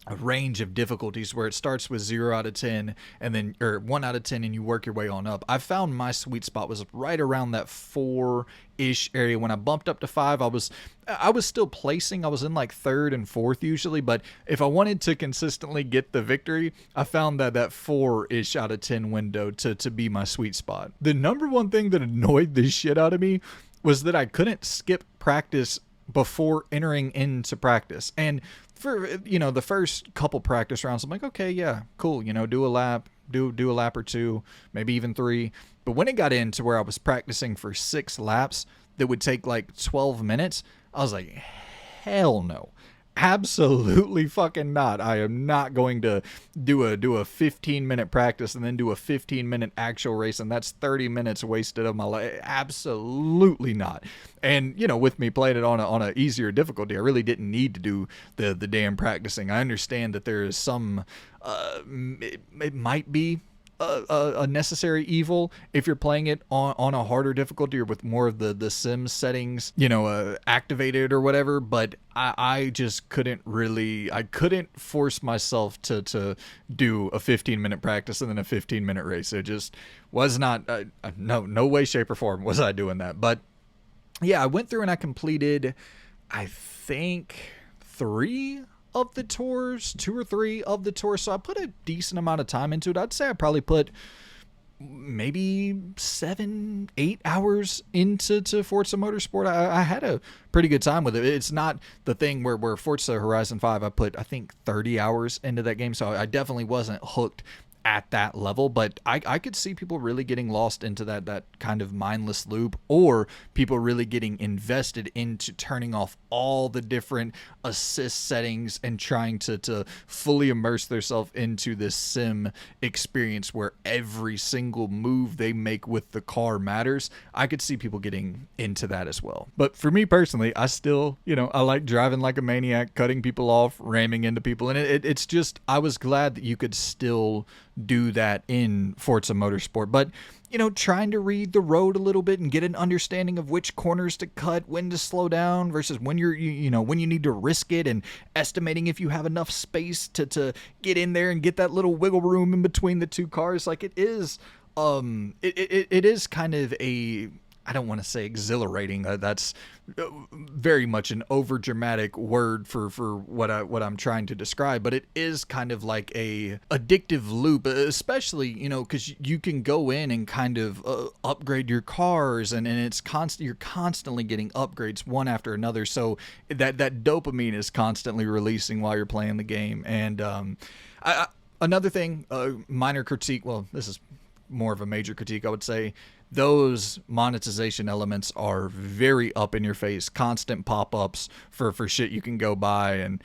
a range of difficulties where it starts with 0 out of 10 and then, or 1 out of 10, and you work your way on up. I found my sweet spot was right around that 4-ish area. When I bumped up to 5, I was still placing. I was in like 3rd and 4th usually, but if I wanted to consistently get the victory, I found that 4-ish out of 10 window to be my sweet spot. The number one thing that annoyed the shit out of me was that I couldn't skip practice before entering into practice. And for, you know, the first couple practice rounds, I'm like, okay, yeah, cool, you know, do a lap or 2, maybe even 3. But when it got into where I was practicing for 6 laps that would take like 12 minutes, I was like, hell no. Absolutely fucking not. I am not going to do a 15-minute practice and then do a 15-minute actual race, and that's 30 minutes wasted of my life. Absolutely not. And, you know, with me playing it on a easier difficulty, I really didn't need to do the damn practicing. I understand that there is some it might be a necessary evil if you're playing it on a harder difficulty or with more of the sim settings, you know, activated or whatever, but I just couldn't force myself to do a 15-minute practice and then a 15-minute race. It just was not, no way, shape, or form was I doing that. But yeah, I went through and I completed, I think, 3 of the tours, 2 or 3 of the tours. So I put a decent amount of time into it. I'd say I probably put maybe 7-8 hours into Forza Motorsport. I had a pretty good time with it. It's not the thing where Forza Horizon 5, I put, I think, 30 hours into that game. So I definitely wasn't hooked at that level, but I could see people really getting lost into that kind of mindless loop, or people really getting invested into turning off all the different assist settings and trying to fully immerse themselves into this sim experience where every single move they make with the car matters. I could see people getting into that as well. But for me personally, I still, you know, I like driving like a maniac, cutting people off, ramming into people, and it's just, I was glad that you could still do that in Forza Motorsport. But, you know, trying to read the road a little bit and get an understanding of which corners to cut, when to slow down versus when when you need to risk it, and estimating if you have enough space to get in there and get that little wiggle room in between the two cars. Like, it is it is kind of a, I don't want to say exhilarating. That's very much an over-dramatic word for what I'm trying to describe, but it is kind of like a addictive loop, especially, you know, because you can go in and kind of upgrade your cars, and it's constant. You're constantly getting upgrades one after another, so that dopamine is constantly releasing while you're playing the game. And another thing, minor critique. Well, this is more of a major critique, I would say. Those monetization elements are very up in your face, constant pop-ups for shit you can go buy, and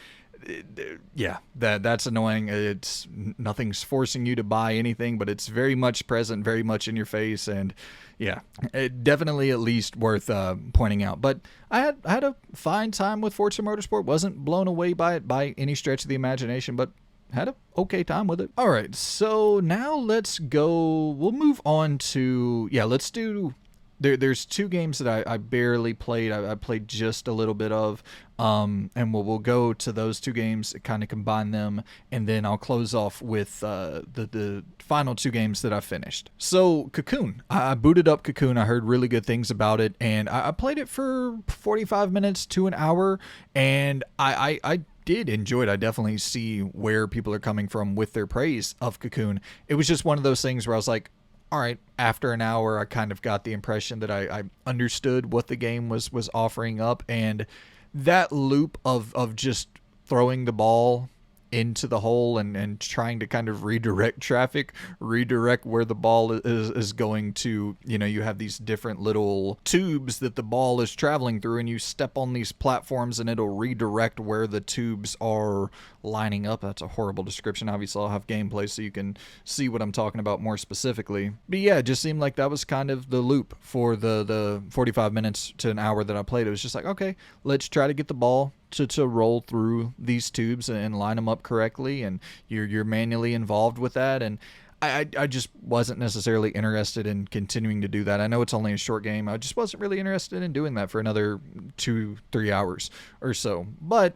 yeah, that's annoying. It's nothing's forcing you to buy anything, but it's very much present, very much in your face, and yeah, it definitely at least worth pointing out. But I had a fine time with Forza Motorsport. Wasn't blown away by it by any stretch of the imagination, but had a okay time with it. All right, so now we'll move on to, let's do, there's 2 games that I barely played. I played just a little bit of, and we'll go to those 2 games, kind of combine them, and then I'll close off with the final 2 games that I finished. So Cocoon, I booted up Cocoon. I heard really good things about it, and I played it for 45 minutes to an hour, and I did enjoy it. I definitely see where people are coming from with their praise of Cocoon. It was just one of those things where I was like, all right, after an hour, I kind of got the impression that I understood what the game was offering up, and that loop of just throwing the ball into the hole and trying to kind of redirect traffic, redirect where the ball is going to, you know, you have these different little tubes that the ball is traveling through, and you step on these platforms and it'll redirect where the tubes are lining up. That's a horrible description. Obviously I'll have gameplay so you can see what I'm talking about more specifically. But yeah, it just seemed like that was kind of the loop for the 45 minutes to an hour that I played. It was just like, okay, let's try to get the ball to roll through these tubes and line them up correctly, and you're manually involved with that, and I just wasn't necessarily interested in continuing to do that. I know it's only a short game. I just wasn't really interested in doing that for another 2-3 hours or so. But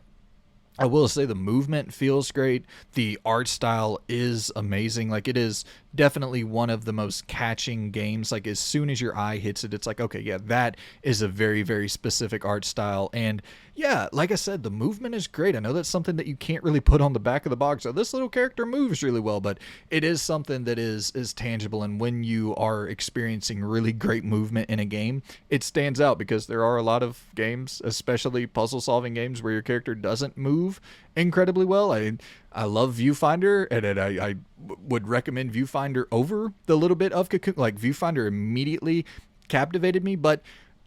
I will say the movement feels great. The art style is amazing. Like, it is definitely one of the most catching games. Like, as soon as your eye hits it, it's like, okay, yeah, that is a very, very specific art style. And yeah, like I said, the movement is great. I know that's something that you can't really put on the back of the box. So this little character moves really well, but it is something that is tangible. And when you are experiencing really great movement in a game, it stands out, because there are a lot of games, especially puzzle solving games, where your character doesn't move incredibly well. I love Viewfinder, and I would recommend Viewfinder over the little bit of Cocoon. Like, Viewfinder immediately captivated me, but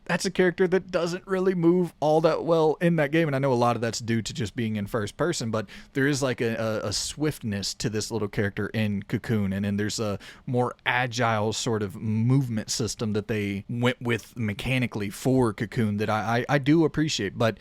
that's a character that doesn't really move all that well in that game. And I know a lot of that's due to just being in first person, but there is like a swiftness to this little character in Cocoon. And then there's a more agile sort of movement system that they went with mechanically for Cocoon that I do appreciate. But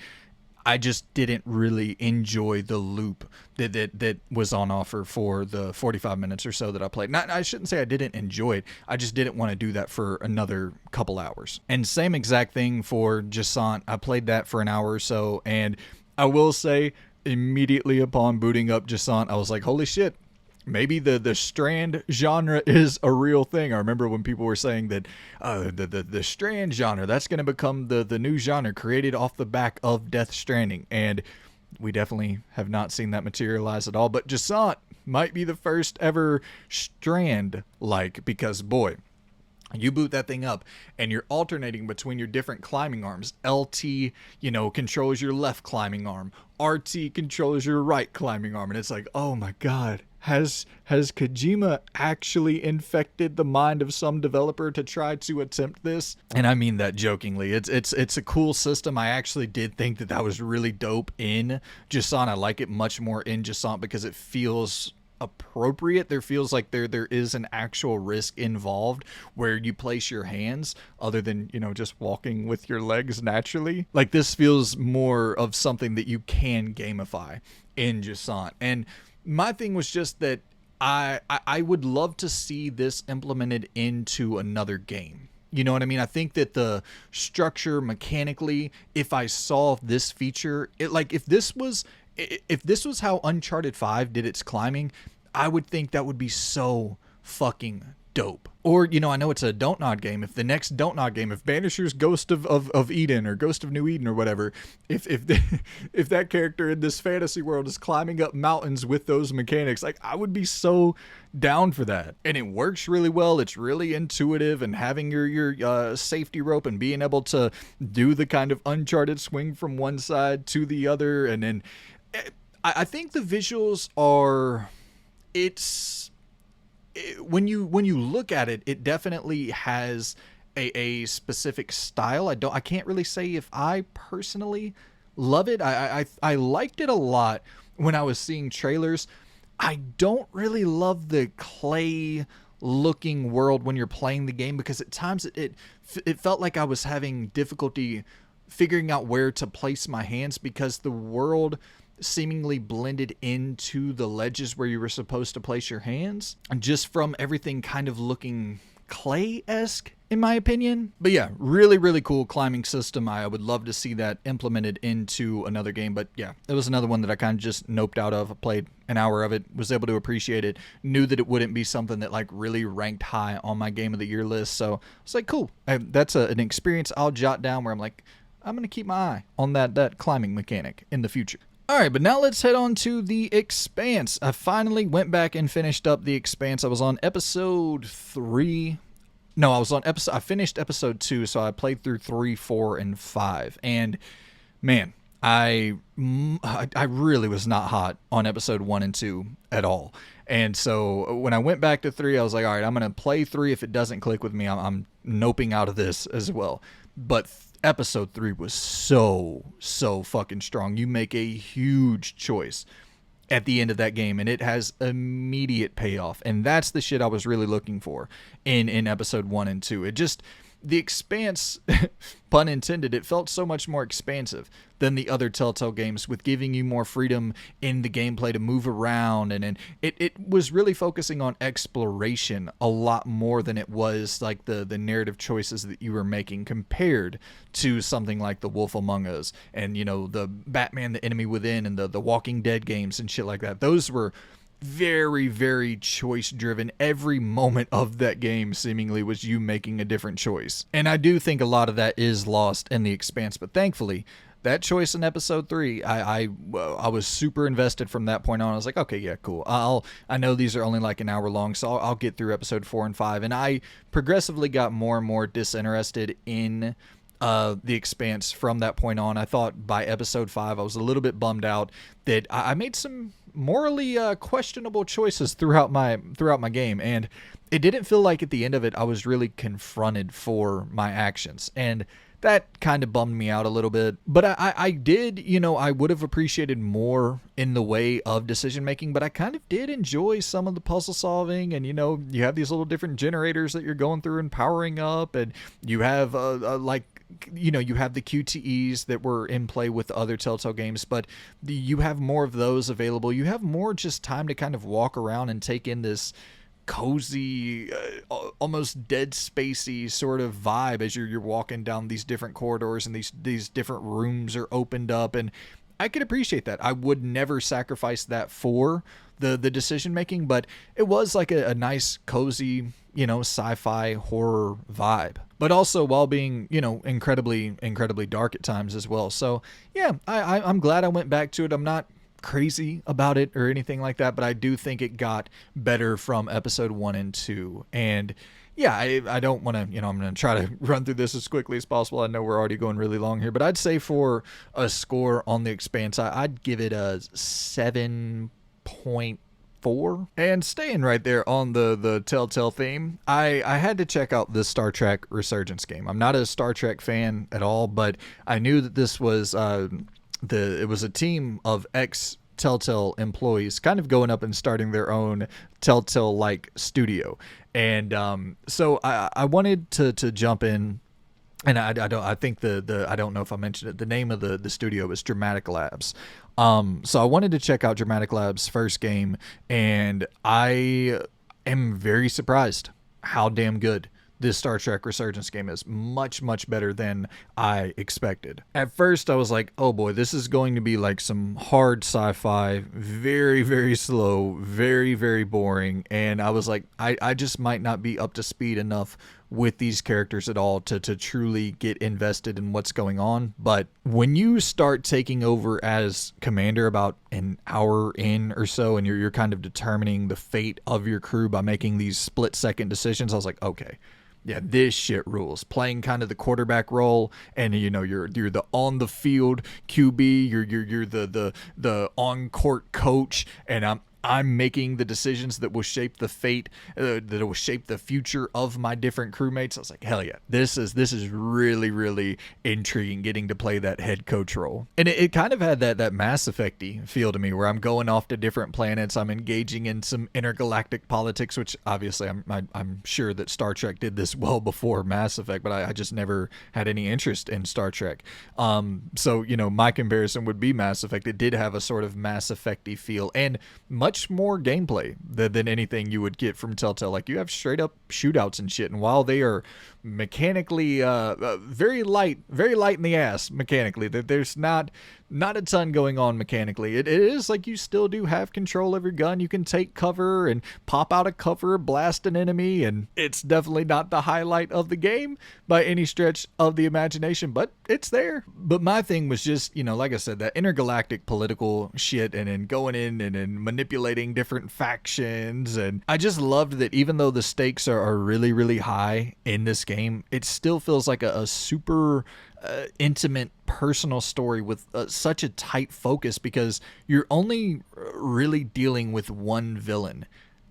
I just didn't really enjoy the loop that was on offer for the 45 minutes or so that I played. I shouldn't say I didn't enjoy it. I just didn't want to do that for another couple hours. And same exact thing for Jusant. I played that for an hour or so, and I will say, immediately upon booting up Jusant, I was like, holy shit. Maybe the strand genre is a real thing. I remember when people were saying that the strand genre, that's going to become the new genre created off the back of Death Stranding. And we definitely have not seen that materialize at all. But Jusant might be the first ever strand-like, because, boy, you boot that thing up and you're alternating between your different climbing arms. LT, controls your left climbing arm. RT controls your right climbing arm. And it's like, oh my God. Has Kojima actually infected the mind of some developer to try to attempt this? And I mean that jokingly. It's a cool system. I actually did think that was really dope in Jusant. I like it much more in Jusant because it feels appropriate. There feels like there is an actual risk involved where you place your hands, other than just walking with your legs naturally. Like, this feels more of something that you can gamify in Jusant. And my thing was just that I would love to see this implemented into another game. You know what I mean? I think that the structure mechanically, if I saw this feature, if this was how Uncharted 5 did its climbing, I would think that would be so fucking dope. Or, I know it's a Don't Nod game. If the next Don't Nod game, if Banisher's Ghost of Eden or Ghost of New Eden or whatever, if that character in this fantasy world is climbing up mountains with those mechanics, like, I would be so down for that. And it works really well. It's really intuitive, and having your safety rope and being able to do the kind of Uncharted swing from one side to the other. And then I think the visuals are, when you look at it, it definitely has a specific style. I can't really say if I personally love it. I liked it a lot when I was seeing trailers. I don't really love the clay looking world when you're playing the game, because at times it felt like I was having difficulty figuring out where to place my hands, because the world seemingly blended into the ledges where you were supposed to place your hands, just from everything kind of looking clay-esque, in my opinion. But yeah, really, really cool climbing system. I would love to see that implemented into another game. But yeah, it was another one that I kind of just noped out of. I played an hour of it, was able to appreciate it, knew that it wouldn't be something that like really ranked high on my game of the year list. So it's like, cool. That's an experience I'll jot down where I'm like, I'm going to keep my eye on that climbing mechanic in the future. All right, but now let's head on to the Expanse. I finally went back and finished up the Expanse. I was on episode 3. No, I finished episode 2, so I played through 3, 4, and 5. And man, I really was not hot on episode 1 and 2 at all. And so when I went back to 3, I was like, all right, I'm going to play 3. If it doesn't click with me, I'm noping out of this as well. But episode 3 was so fucking strong. You make a huge choice at the end of that game, and it has immediate payoff. And that's the shit I was really looking for in episode 1 and 2. the Expanse, pun intended, it felt so much more expansive than the other Telltale games, with giving you more freedom in the gameplay to move around, and it was really focusing on exploration a lot more than it was like the narrative choices that you were making, compared to something like The Wolf Among Us and, you know, the Batman the Enemy Within and the Walking Dead games and shit like that. Those were very, very choice driven. Every moment of that game seemingly was you making a different choice. And I do think a lot of that is lost in the Expanse, but thankfully that choice in episode 3, I was super invested from that point on. I was like, okay, yeah, cool. I know these are only like an hour long, so I'll get through episode 4 and 5. And I progressively got more and more disinterested in the Expanse from that point on. I thought by episode 5, I was a little bit bummed out that I made some morally questionable choices throughout my game, and it didn't feel like at the end of it I was really confronted for my actions, and that kind of bummed me out a little bit. But I did, you know, I would have appreciated more in the way of decision making, but I kind of did enjoy some of the puzzle solving, and, you know, you have these little different generators that you're going through and powering up, and you have like, you know, you have the QTEs that were in play with the other Telltale games, but you have more of those available. You have more just time to kind of walk around and take in this cozy, almost Dead Spacey sort of vibe as you're walking down these different corridors, and these different rooms are opened up, and I could appreciate that. I would never sacrifice that for the decision making, but it was like a nice cozy, you know, sci-fi horror vibe, but also while being, you know, incredibly dark at times as well. So yeah, I'm glad I went back to it. I'm not crazy about it or anything like that, but I do think it got better from episode 1 and 2. And yeah, I don't want to, you know, I'm going to try to run through this as quickly as possible. I know we're already going really long here, but I'd say for a score on the Expanse, I'd give it a 7.4. And staying right there on the Telltale theme, I had to check out the Star Trek Resurgence game. I'm not a Star Trek fan at all, but I knew that this was it was a team of ex-Telltale employees kind of going up and starting their own Telltale-like studio. And so I wanted to jump in, and I think I don't know if I mentioned it, the name of the studio is Dramatic Labs. So I wanted to check out Dramatic Labs' first game, and I am very surprised how damn good this Star Trek Resurgence game is. Much better than I expected. At first I was like, oh boy, this is going to be like some hard sci-fi, very slow, very boring, and I was like, I just might not be up to speed enough with these characters at all to truly get invested in what's going on. But when you start taking over as commander about an hour in or so, and you're kind of determining the fate of your crew by making these split-second decisions, I was like, okay, yeah, this shit rules. Playing kind of the quarterback role, and you know, you're the on the field QB, you're the on court coach, and I'm making the decisions that will shape the fate, that will shape the future of my different crewmates. I was like, hell yeah, this is really intriguing, getting to play that head coach role. And it kind of had that Mass Effect-y feel to me, where I'm going off to different planets, I'm engaging in some intergalactic politics, which obviously I'm sure that Star Trek did this well before Mass Effect, but I just never had any interest in Star Trek. So, you know, my comparison would be Mass Effect. It did have a sort of Mass Effect-y feel, and much more gameplay than anything you would get from Telltale. Like, you have straight up shootouts and shit, and while they are mechanically very light in the ass mechanically, there's not a ton going on mechanically. It is like you still do have control of your gun. You can take cover and pop out of cover, blast an enemy, and it's definitely not the highlight of the game by any stretch of the imagination, but it's there. But my thing was just, you know, like I said, that intergalactic political shit, and then going in and manipulating different factions. And I just loved that even though the stakes are really high in this game, it still feels like a super intimate, personal story with such a tight focus, because you're only really dealing with one villain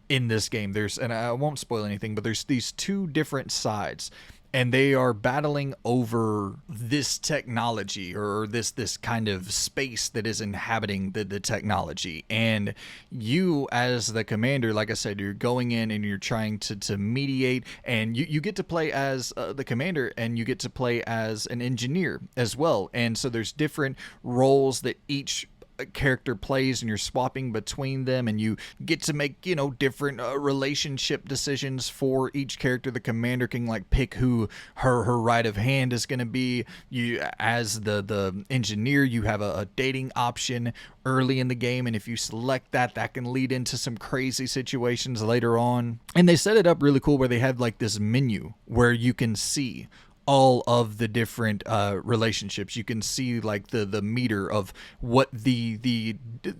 in this game. And I won't spoil anything, but there's these two different sides. and they are battling over this technology, or this kind of space that is inhabiting the technology. And you, as the commander, like I said, you're going in and you're trying to mediate, and you get to play as the commander, and you get to play as an engineer as well. And so there's different roles that each character plays, and you're swapping between them, and you get to make, you know, different relationship decisions for each character. The commander can like pick who her right of hand is going to be. You, as the engineer, you have a dating option early in the game, and if you select that, that can lead into some crazy situations later on. And they set it up really cool where they have like this menu where you can see all of the different relationships. You can see like the meter of what the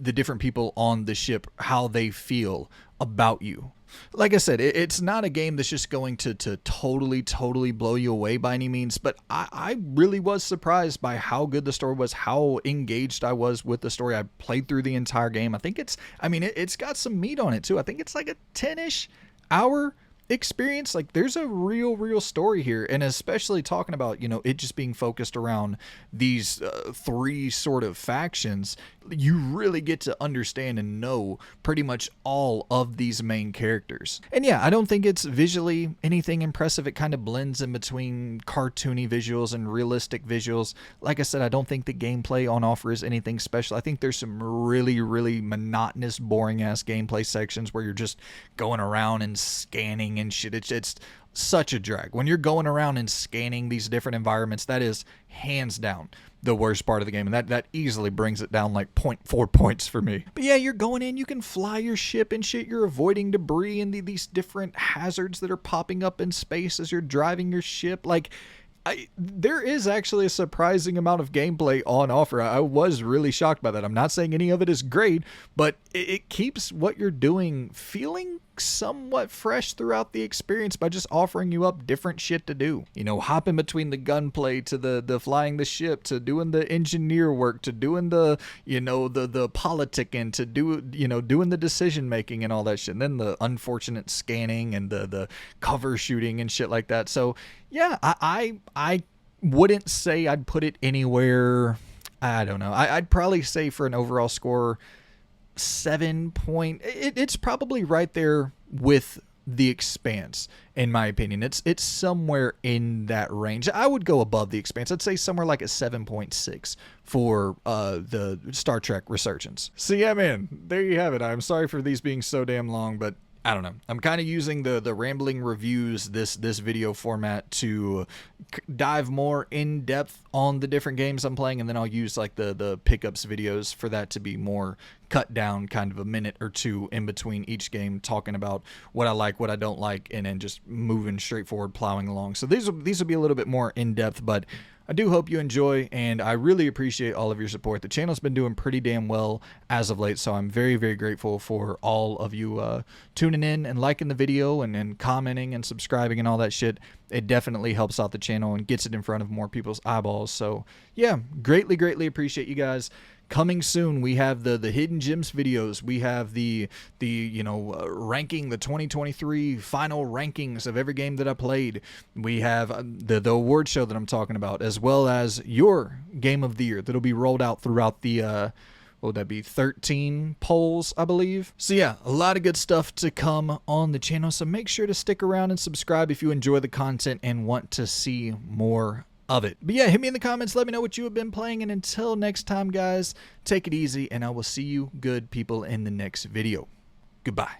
different people on the ship, how they feel about you. Like I said, it's not a game that's just going to totally blow you away by any means, but I really was surprised by how good the story was, how engaged I was with the story. I played through the entire game. I think it's got some meat on it too. I think it's like a 10-ish hour experience. Like, there's a real story here, and especially talking about, you know, it just being focused around these three sort of factions. You really get to understand and know pretty much all of these main characters. And yeah, I don't think it's visually anything impressive. It kind of blends in between cartoony visuals and realistic visuals. Like I said, I don't think the gameplay on offer is anything special. I think there's some really monotonous, boring ass gameplay sections where you're just going around and scanning and shit. It's such a drag. When you're going around and scanning these different environments, that is hands down the worst part of the game, and that easily brings it down like 0.4 points for me. But yeah, you're going in, you can fly your ship and shit, you're avoiding debris and these different hazards that are popping up in space as you're driving your ship. Like, there is actually a surprising amount of gameplay on offer. I was really shocked by that. I'm not saying any of it is great, but it keeps what you're doing feeling somewhat fresh throughout the experience by just offering you up different shit to do. You know, hopping between the gunplay to the flying the ship, to doing the engineer work, to doing the, you know, the politicking, to doing the decision making and all that shit. And then the unfortunate scanning and the cover shooting and shit like that. So yeah, I wouldn't say I'd put it anywhere. I don't know. I'd probably say for an overall score, 7 point. It's probably right there with the Expanse, in my opinion. It's somewhere in that range. I would go above the Expanse. I'd say somewhere like a 7.6 for the Star Trek Resurgence. So yeah, man, there you have it. I'm sorry for these being so damn long, but I don't know. I'm kind of using the rambling reviews, this video format, to dive more in depth on the different games I'm playing, and then I'll use like the pickups videos for that to be more cut down, kind of a minute or two in between each game, talking about what I like, what I don't like, and then just moving straight forward, plowing along. So these will be a little bit more in depth, but I do hope you enjoy, and I really appreciate all of your support. The channel's been doing pretty damn well as of late, so I'm very grateful for all of you tuning in and liking the video and commenting and subscribing and all that shit. It definitely helps out the channel and gets it in front of more people's eyeballs. So yeah, greatly appreciate you guys. Coming soon, we have the Hidden Gems videos. We have the ranking, the 2023 final rankings of every game that I played. We have the award show that I'm talking about, as well as your game of the year that'll be rolled out throughout the what would that be, 13 polls, I believe. So yeah, a lot of good stuff to come on the channel, so make sure to stick around and subscribe if you enjoy the content and want to see more of it. But yeah, hit me in the comments, let me know what you have been playing, and until next time, guys, take it easy, and I will see you good people in the next video. Goodbye.